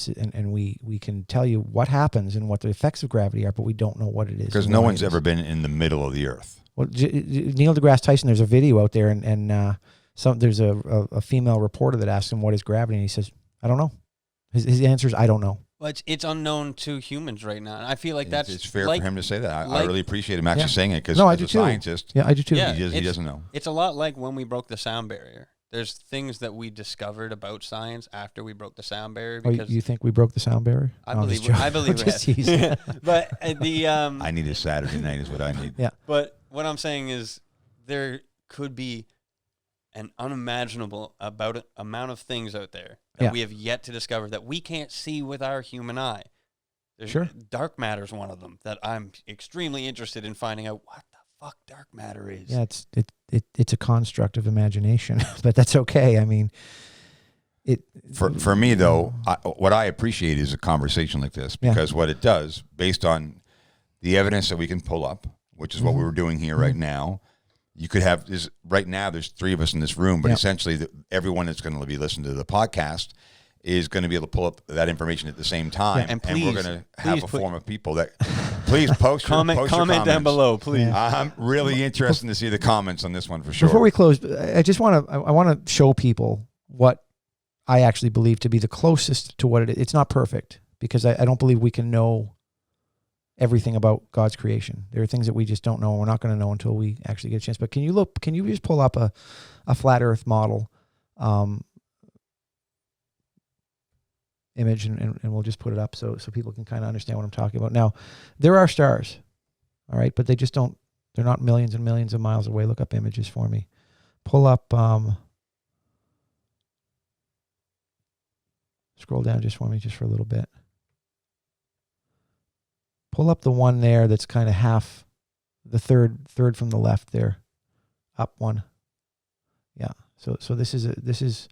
we can tell you what happens and what the effects of gravity are, but we don't know what it is. Because no one's ever been in the middle of the earth. Well, Neil deGrasse Tyson, there's a video out there, and there's a female reporter that asks him what is gravity, and he says, I don't know. His answer is, I don't know. Well, it's unknown to humans right now, and I feel like it's fair for him to say that. I really appreciate him actually saying it, because as a scientist, I do too. He doesn't know. It's a lot like when we broke the sound barrier. There's things that we discovered about science after we broke the sound barrier. Because you think we broke the sound barrier? I believe we have. But I need a Saturday night is what I need. Yeah. But what I'm saying is there could be an unimaginable amount of things out there that we have yet to discover that we can't see with our human eye. Sure. Dark matter is one of them that I'm extremely interested in finding out what the fuck dark matter is. Yeah, it's a construct of imagination, but that's okay. I mean, for me though, what I appreciate is a conversation like this, because what it does, based on the evidence that we can pull up, which is what we were doing here right now. You could have right now. There's 3 of us in this room, but essentially, everyone that's going to be listening to the podcast is going to be able to pull up that information at the same time, and we're going to have a form of people that please post comment down below, please. I'm really interested to see the comments on this one for sure. Before we close, I just want to show people what I actually believe to be the closest to what it is. It's not perfect, because I don't believe we can know everything about God's creation. There are things that we just don't know, and we're not going to know until we actually get a chance. But can you just pull up a flat Earth model image, and we'll just put it up so people can kind of understand what I'm talking about. Now, there are stars, all right, but they're not millions and millions of miles away. Look up images for me. Pull up, scroll down just for me, just for a little bit. Pull up the one there that's kind of half, the third from the left there, up one. Yeah. So this is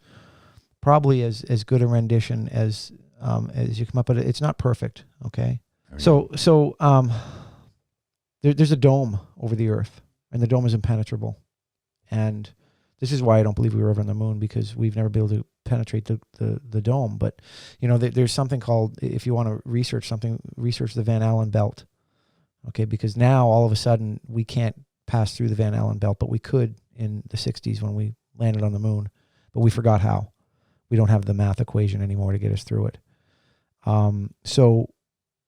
probably as good a rendition as you come up, but it's not perfect. Okay. So there's a dome over the Earth, and the dome is impenetrable, and this is why I don't believe we were ever on the moon, because we've never been able to penetrate the dome. But there's something called, if you want to research something, research the Van Allen belt. Okay, because now all of a sudden we can't pass through the Van Allen belt, but we could in the 60s when we landed on the moon, but we forgot how. We don't have the math equation anymore to get us through it. So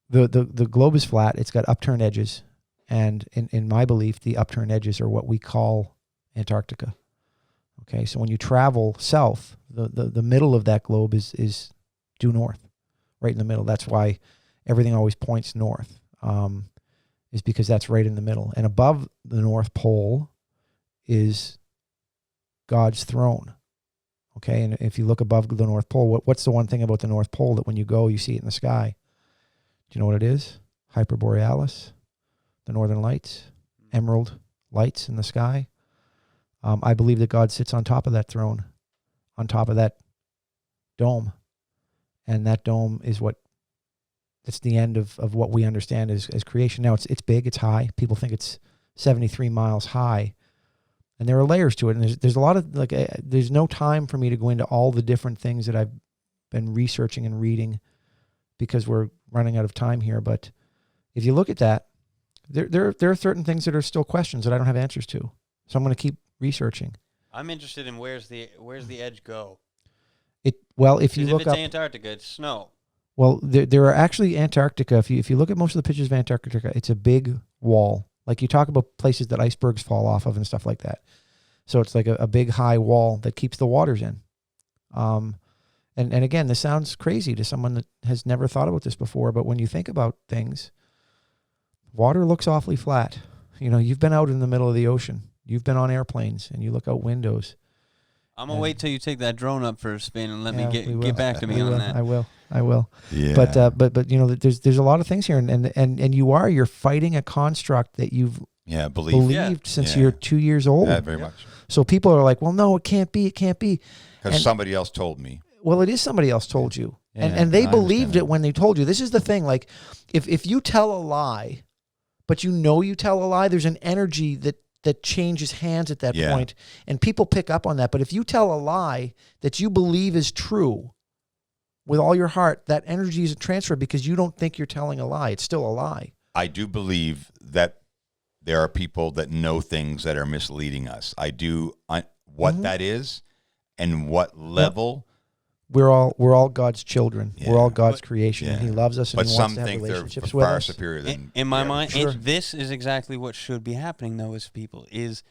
the globe is flat. It's got upturned edges, and in my belief, the upturned edges are what we call Antarctica. Okay, so when you travel south, the middle of that globe is due north, right in the middle. That's why everything always points north, is because that's right in the middle. And above the North Pole is God's throne. Okay, and if you look above the North Pole, what's the one thing about the North Pole that when you go, you see it in the sky? Do you know what it is? Hyperborealis, the northern lights, emerald lights in the sky. I believe that God sits on top of that throne, on top of that dome. And that dome is it's the end of what we understand as creation. Now, it's big, it's high. People think it's 73 miles high. And there are layers to it. And there's a lot of, there's no time for me to go into all the different things that I've been researching and reading, because we're running out of time here. But if you look at that, there are certain things that are still questions that I don't have answers to. So I'm going to keep researching. I'm interested in where's the edge go? If you look if it's up Antarctica, it's snow. Well, there are actually Antarctica. If you look at most of the pictures of Antarctica, it's a big wall. Like you talk about places that icebergs fall off of and stuff like that. So it's like a big high wall that keeps the waters in. And again, this sounds crazy to someone that has never thought about this before, but when you think about things, water looks awfully flat. You've been out in the middle of the ocean. You've been on airplanes, and you look out windows. I'm going to wait till you take that drone up for a spin and let me get back to me on that. I will. Yeah. But there's a lot of things here, and you're fighting a construct that you've believed since you're 2 years old. Yeah, very much. So people are like, well, no, it can't be. Because somebody else told me. Well, it is somebody else told you. And they believed it when they told you. This is the thing. Like, if you tell a lie, but you tell a lie, there's an energy that changes hands at that point, and people pick up on that. But if you tell a lie that you believe is true with all your heart, that energy is transferred because you don't think you're telling a lie. It's still a lie. I do believe that there are people that know things that are misleading us. I do. What that is and what level. We're all God's children. We're all God's creation, and He loves us, and but He wants to have relationships with us. Far superior than in my mind, sure. this is exactly what should be happening, though, as people is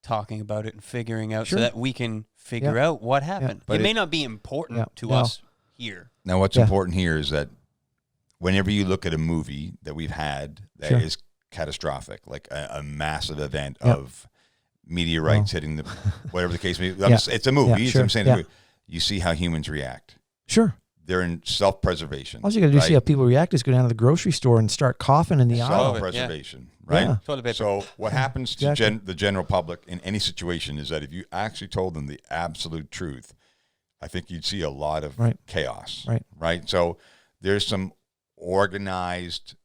talking about it and figuring out so that we can figure out what happened. But it may not be important to us here. Now, what's important here is that whenever you look at a movie that we've had that is catastrophic, like a massive event of meteorites hitting the, whatever the case may be, it's a movie. I'm saying you see how humans react. Sure. They're in self-preservation. All you got to do to see how people react is go down to the grocery store and start coughing in the aisle. Self-preservation, right? Yeah. Toilet paper. So what happens to the general public in any situation is that if you actually told them the absolute truth, I think you'd see a lot of chaos. Right. So there's some organized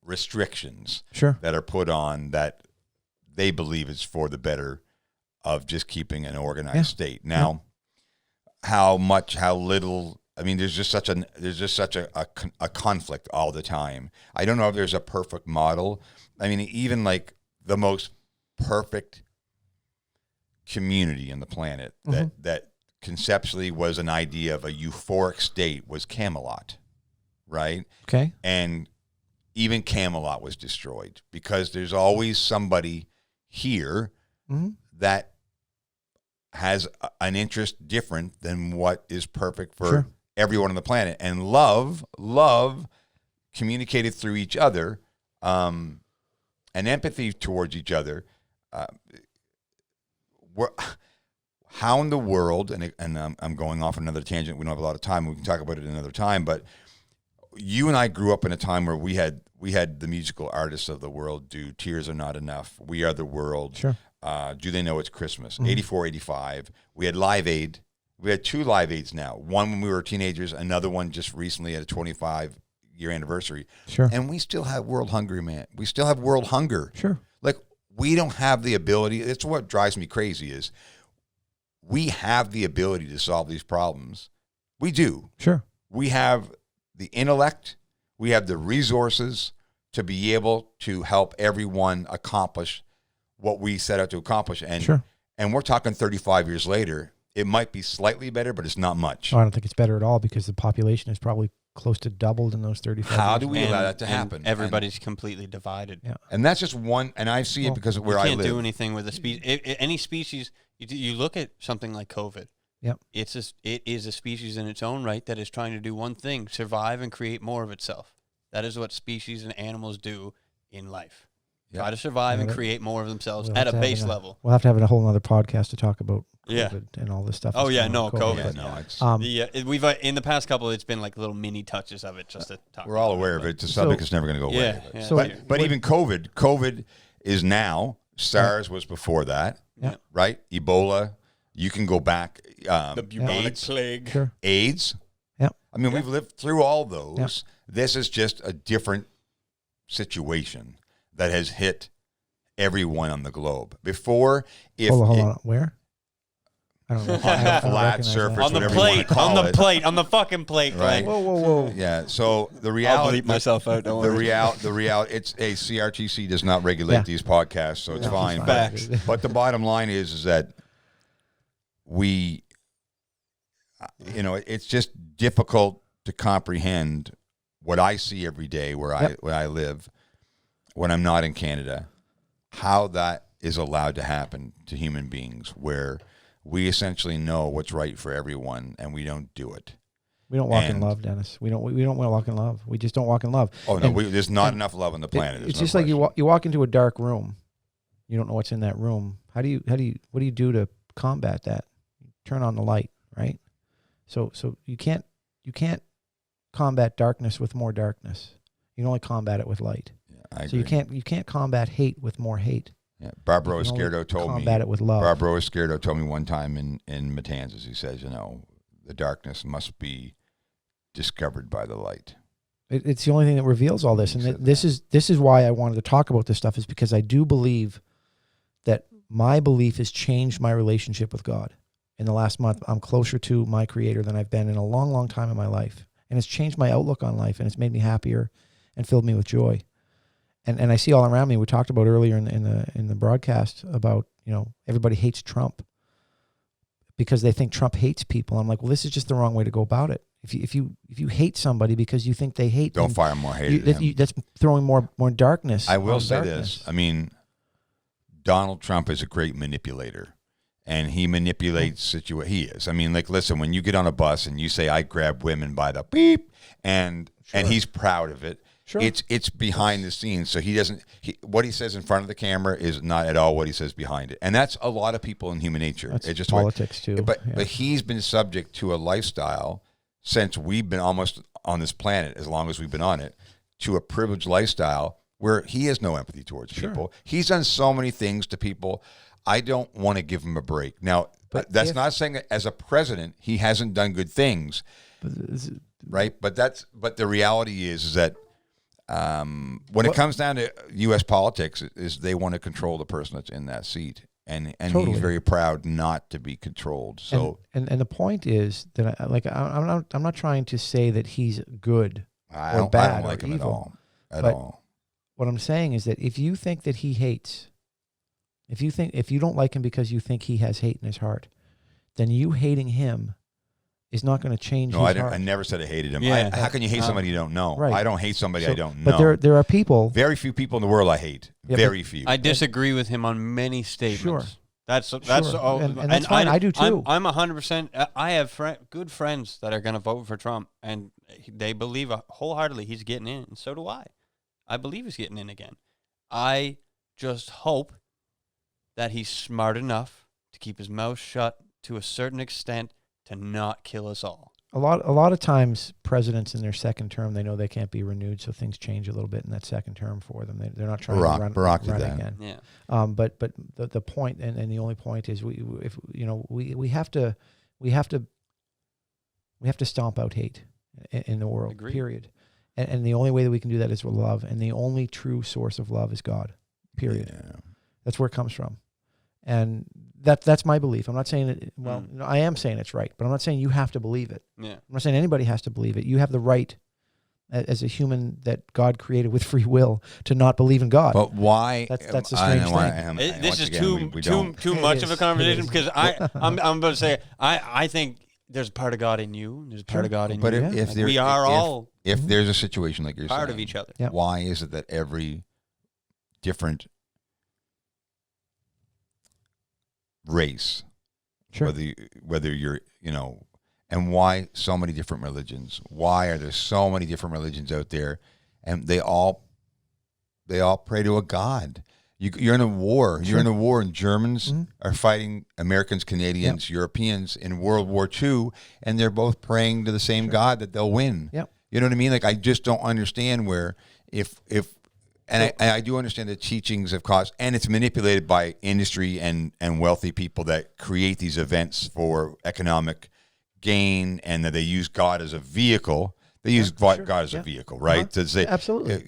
restrictions that are put on that they believe is for the better of just keeping an organized state. Now, how little, I mean, there's just such a conflict all the time. I don't know if there's a perfect model. I mean, even like the most perfect community in the planet that conceptually was an idea of a euphoric state was Camelot, right? Okay. And even Camelot was destroyed because there's always somebody here that has an interest different than what is perfect for everyone on the planet. And love communicated through each other, and empathy towards each other. How in the world, and I'm going off on another tangent. We don't have a lot of time. We can talk about it another time. But you and I grew up in a time where we had the musical artists of the world do Tears Are Not Enough, We Are the World. Sure. Do They Know It's Christmas? 84, 85. We had Live Aid. We had 2 Live Aids now. One when we were teenagers, another one just recently at a 25-year anniversary. Sure. And we still have world hunger, man. We still have world hunger. Sure. Like, we don't have the ability. It's what drives me crazy is we have the ability to solve these problems. We do. Sure. We have the intellect. We have the resources to be able to help everyone accomplish what we set out to accomplish. And and we're talking 35 years later. It might be slightly better, but it's not much. Oh, I don't think it's better at all because the population is probably close to doubled in those 35 years. How do we allow that to happen? Everybody's completely divided. Yeah. And that's just one, and I see it because of where I live. You can't do anything with a species. Any species, you look at something like COVID. Yep. It is a species in its own right that is trying to do one thing, survive and create more of itself. That is what species and animals do in life. Try to survive and create more of themselves at a base level. We'll have to have a whole other podcast to talk about Yeah. COVID and all this stuff. Oh yeah, no COVID. Yeah, no, it's, We've in the past couple, it's been like little mini touches of it just to talk. we're all aware of it. The subject is never going to go away. Yeah. So- But even COVID is now. SARS was before that, Yeah. right? Ebola. You can go back. The bubonic AIDS. plague. Sure. AIDS. Yeah. I mean, we've lived through all those. Yeah. This is just a different situation that has hit everyone on the globe. Before, if Hold on. Where? I don't know. On the flat surface, On the whatever you wanna plate, call on the it. plate, on the fucking plate. Right. Glenn. Whoa. Yeah. So the I'll reality, bleep myself out. Don't the worry. reality. It's a CRTC does not regulate these podcasts, so it's fine. it's But, fine. but the bottom line is that we, it's just difficult to comprehend what I see every day where I live when I'm not in Canada, how that is allowed to happen to human beings, where we essentially know what's right for everyone and we don't do it. We don't walk in love, Dennis. We don't want to walk in love. We just don't walk in love. Oh no, there's not enough love on the planet. It's just like you walk into a dark room. You don't know what's in that room. What do you do to combat that? Turn on the light, right? So you can't combat darkness with more darkness. You can only combat it with light. Yeah, I so agree. you can't combat hate with more hate. Yeah. Barbara You can only Esquerdo told me. combat it with love. Barbara Esquerdo told me one time in Matanzas. He says, the darkness must be discovered by the light. It's the only thing that reveals all this. And this is why I wanted to talk about this stuff, is because I do believe that my belief has changed my relationship with God. In the last month, I'm closer to my Creator than I've been in a long, long time in my life. And it's changed my outlook on life, and it's made me happier and filled me with joy. And I see all around me, we talked about earlier in the broadcast about, everybody hates Trump because they think Trump hates people. I'm like, well, this is just the wrong way to go about it. If you hate somebody because you think they hate, don't fire more hate. That's throwing more darkness. I will say this. I mean, Donald Trump is a great manipulator, and he manipulates He is. I mean, like, listen, when you get on a bus and you say, "I grab women by the beep," and he's proud of it. Sure. It's behind the scenes, so he doesn't. What he says in front of the camera is not at all what he says behind it, and that's a lot of people in human nature. That's it's just politics too. But he's been subject to a lifestyle since we've been almost on this planet, as long as we've been on it, to a privileged lifestyle where he has no empathy towards people. He's done so many things to people. I don't want to give him a break. Now, that's not saying that as a president he hasn't done good things, right? But the reality is that when it comes down to U.S. politics, is they want to control the person that's in that seat. And totally. He's very proud not to be controlled. So and the point is that I'm not trying to say that he's good or bad. I don't like him evil, at all. What I'm saying is that if you think that he hates, if you don't like him because you think he has hate in his heart, then you hating him is not going to change his heart. I never said I hated him. Yeah. How can you hate somebody you don't know? Right. I don't hate somebody I don't know. But there are people. Very few people in the world I hate. Yeah, very few. I disagree with him on many statements. Sure. That's all, and that's fine. I do too. I'm 100%. I have good friends that are going to vote for Trump, and they believe wholeheartedly he's getting in, and so do I. I believe he's getting in again. I just hope that he's smart enough to keep his mouth shut to a certain extent to not kill us all. A lot of times, presidents in their second term, they know they can't be renewed, so things change a little bit in that second term for them. They're not trying to run again. Yeah. But the point and the only point is we have to stomp out hate in the world. Agreed. Period. And the only way that we can do that is with love, and the only true source of love is God. Period. Yeah. That's where it comes from, and that's my belief. I'm not saying it. Well, I am saying it's right, but I'm not saying you have to believe it. Yeah. I'm not saying anybody has to believe it. You have the right, as a human that God created with free will, to not believe in God. But why? That's the strange thing. This is too much of a conversation because I'm about to say I think there's a part of God in you. There's a part of God in you. But if there's a situation like you're part saying, of each other, why is it that every different race, whether you're, and why so many different religions? Why are there so many different religions out there, and they all pray to a God? You're in a war. Sure. You're in a war, and Germans are fighting Americans, Canadians, Europeans in World War II, and they're both praying to the same God that they'll win. Yep. You know what I mean? Like, I just don't understand where I do understand the teachings have caused, and it's manipulated by industry and wealthy people that create these events for economic gain, and that they use God as a vehicle. They use God as a vehicle, right? To say, absolutely,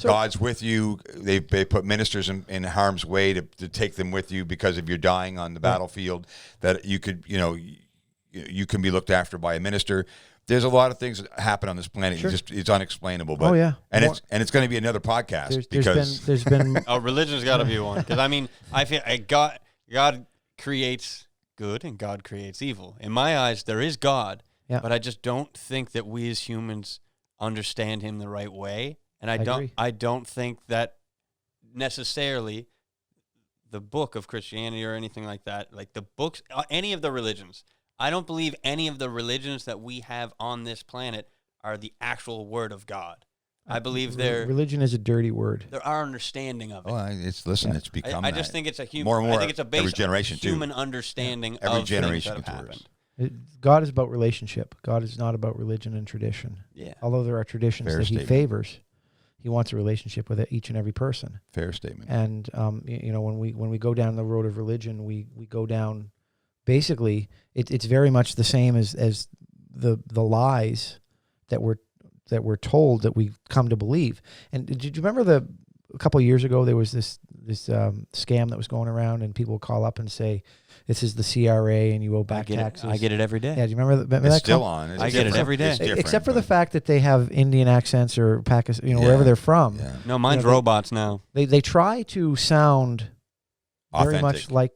God's with you. They put ministers in harm's way to take them with you because if you're dying on the battlefield, that you could, you can be looked after by a minister. There's a lot of things that happen on this planet. Sure. It's unexplainable. But, it's going to be another podcast there's been religion's got to be one, because I feel God creates good and God creates evil. In my eyes, there is God, but I just don't think that we as humans understand Him the right way, and I don't think that necessarily the book of Christianity or anything like that, like the books, any of the religions. I don't believe any of the religions that we have on this planet are the actual word of God. I believe religion is a dirty word. They're our understanding of it. Well, it's become. I just think it's a human. More and more. I think it's a base every generation human too. understanding every of generation things that have gets happened. God is about relationship. God is not about religion and tradition. Yeah. Although there are traditions that He favors, He wants a relationship with each and every person. Fair statement. And when we go down the road of religion, we go down basically it's very much the same as the lies that we're told that we come to believe. And did you remember a couple of years ago there was this scam that was going around, and people would call up and say, "This is the CRA, and you owe back taxes." I get it every day. Yeah, do you remember It's that? still on. It's I get it every day. It's different, except for the but- fact that they have Indian accents or Pakistan, wherever they're from. Yeah. No, mine's You know, robots now. They try to sound very much Authentic. like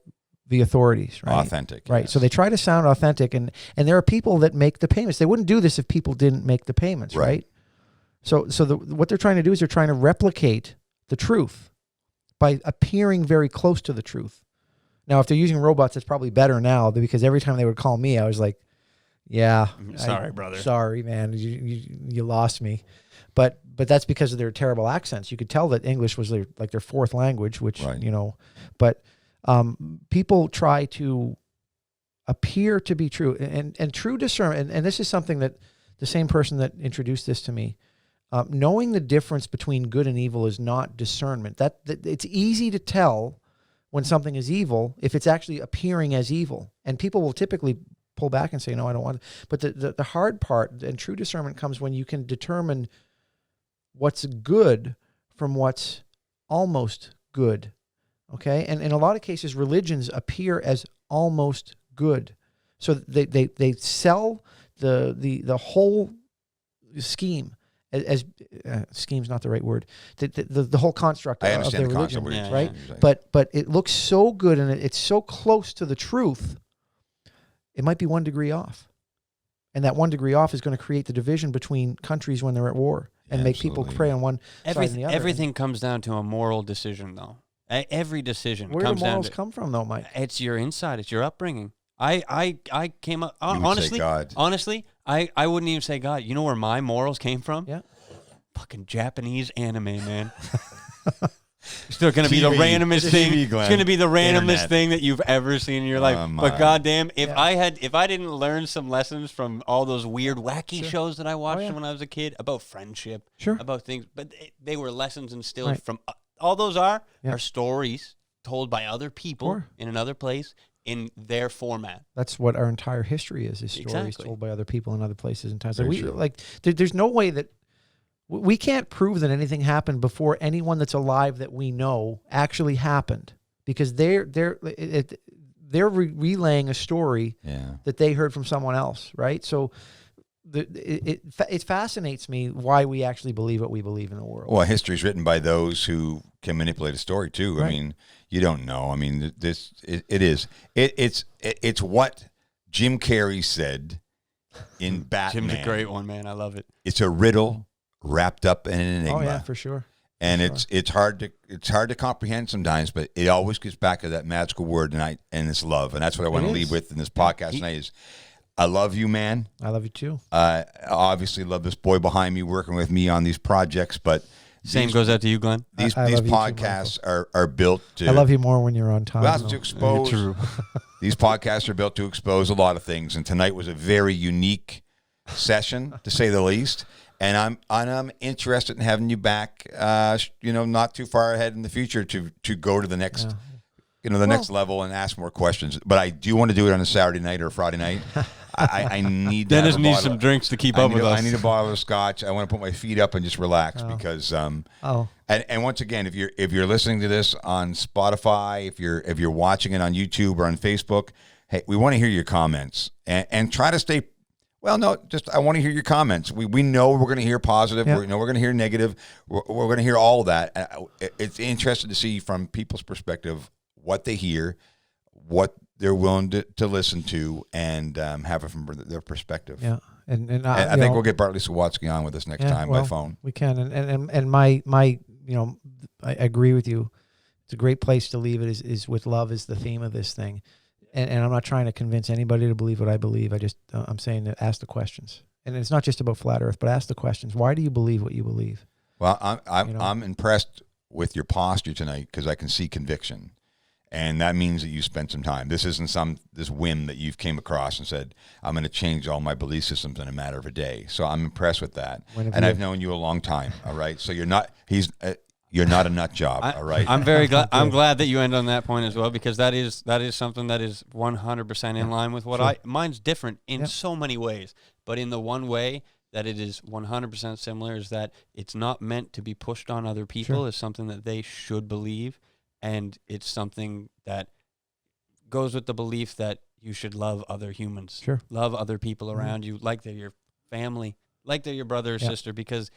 the authorities, right? Authentic. Right. yes. So they try to sound authentic, and there are people that make the payments. They wouldn't do this if people didn't make the payments, Right. right? So what they're trying to do is they're trying to replicate the truth by appearing very close to the truth. Now, if they're using robots, it's probably better now, because every time they would call me, I was like, "Yeah, Sorry, brother. Sorry, man, you lost me." But that's because of their terrible accents. You could tell that English was their fourth language, which Right. But people try to appear to be true, and true discernment. And this is something that the same person that introduced this to me, knowing the difference between good and evil is not discernment. That it's easy to tell when something is evil if it's actually appearing as evil, and people will typically pull back and say, "No, I don't want it." But the hard part and true discernment comes when you can determine what's good from what's almost good. Okay, and in a lot of cases, religions appear as almost good, so they sell the whole scheme as scheme's not the right word. The whole construct I of understand their the religion, concept. Yeah, right? Yeah. But it looks so good, and it's so close to the truth. It might be 1 degree off, and that 1 degree off is going to create the division between countries when they're at war, and make people Absolutely. pray on one side and the other. Everything comes down to a moral decision, though. Every decision Where do comes down morals to come from, though, Mike? it's your inside, it's your upbringing. I came up You would honestly. say God. Honestly, I wouldn't even say God. You know where my morals came from? Yeah. Fucking Japanese anime, man. It's still gonna be the TV, randomest thing. TV, It's Glenn. gonna be the randomest Internet. thing that you've ever seen in your life. Oh, my. But goddamn, if Yeah. if I didn't learn some lessons from all those weird, wacky Sure. shows that I watched yeah. when I was a kid about friendship, Sure. about things, but they were lessons instilled Right. from all those are Yeah. stories told by other people Sure. in another place in their format. That's what our entire history is stories Exactly. told by other people in other places and times. Very Like true. there's no way that we can't prove that anything happened before anyone that's alive that we know actually happened, because they're relaying a story Yeah. that they heard from someone else, right? So it fascinates me why we actually believe what we believe in the world. Well, history is written by those who can manipulate a story too. I Right. mean, you don't know. I mean, it's what Jim Carey said in Batman. Jim's a great one, man. I love it. It's a riddle wrapped up in an enigma. Oh yeah, for sure. And Sure. it's hard to comprehend sometimes, but it always gets back to that magical word tonight, and it's love. And that's what I want to is. leave with in this podcast tonight is I love you, man. I love you too. I obviously love this boy behind me working with me on these projects, but Same goes out to you, Glenn. these I love you too, podcasts are built to I love you more when you're on time. well, though. to expose these podcasts are built to expose a lot of things, and tonight was a very unique session to say the least. And I'm interested in having you back. Not too far ahead in the future to go to the next, next level and ask more questions. But I do want to do it on a Saturday night or a Friday night. I need to Dennis have a needs bottle- some drinks to keep up with us. I need a bottle of scotch. I want to put my feet up and just relax because and once again, if you're listening to this on Spotify, if you're watching it on YouTube or on Facebook, hey, we want to hear your comments and try to stay. Well, no, just I want to hear your comments. We know we're going to hear positive. Yeah. We know we're going to hear negative. We're going to hear all of that. It's interesting to see from people's perspective what they hear, what they're willing to listen to, and have it from their perspective. Yeah, and I think we'll get Bartley Sowatsky on with us next time by phone. We can, and my I agree with you. It's a great place to leave it. Is with love is the theme of this thing. And I'm not trying to convince anybody to believe what I believe. I'm saying that ask the questions. And it's not just about flat earth, but ask the questions. Why do you believe what you believe? Well, I'm impressed with your posture tonight because I can see conviction. And that means that you spent some time. This isn't this whim that you've came across and said, I'm going to change all my belief systems in a matter of a day. So I'm impressed with that. And I've known you a long time. All right. So you're not, you're not a nut job. All right. I'm very glad. I'm glad that you end on that point as well, because that is something that is 100% in line with what mine's different in so many ways, but in the one way that it is 100% similar is that it's not meant to be pushed on other people. It's something that they should believe, and it's something that goes with the belief that you should love other humans, love other people around you, like they're your family, like they're your brother or sister, because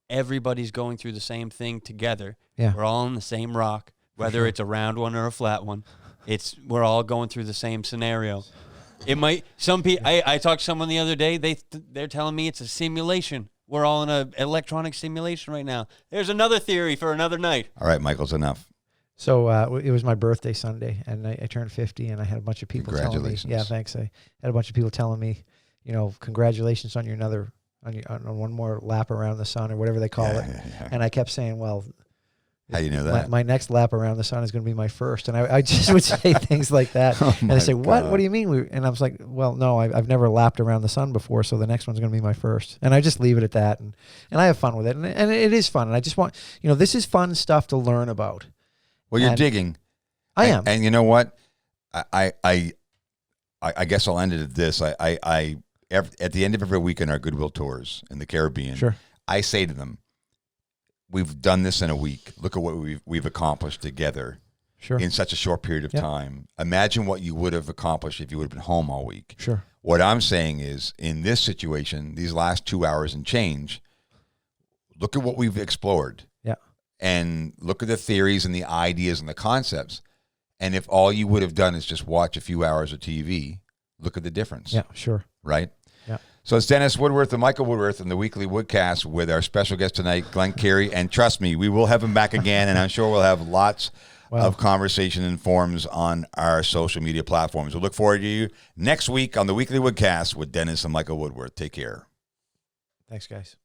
everybody's going through the same thing together. We're all on the same rock, whether it's a round one or a flat one. We're all going through the same scenario. It might, some people, I talked to someone the other day, they're telling me it's a simulation. We're all in an electronic simulation right now. There's another theory for another night. All right, Michael's enough. So it was my birthday Sunday, and I turned 50, and I had a bunch of people telling me, thanks. I had a bunch of people telling me, congratulations on on one more lap around the sun, or whatever they call it. Yeah. And I kept saying, well, how do you know that? My next lap around the sun is going to be my first. And I just would say things like that. And I say, what? What do you mean? And I was like, well, no, I've never lapped around the sun before, so the next one's going to be my first. And I just leave it at that. And I have fun with it. And it is fun. And I just want, this is fun stuff to learn about. Well, you're digging. I am. And you know what? I guess I'll end it at this. At the end of every week in our Goodwill tours in the Caribbean, I say to them, we've done this in a week. Look at what we've accomplished together in such a short period of time. Imagine what you would have accomplished if you would have been home all week. What I'm saying is, in this situation, these last 2 hours and change, look at what we've explored. And look at the theories and the ideas and the concepts. And if all you would have done is just watch a few hours of TV, look at the difference. Right? So it's Dennis Woodworth and Michael Woodworth in the weekly Woodcast with our special guest tonight, Glenn Carey. And trust me, we will have him back again, and I'm sure we'll have lots of conversation and forums on our social media platforms. We'll look forward to you next week on the weekly Woodcast with Dennis and Michael Woodworth. Take care. Thanks, guys.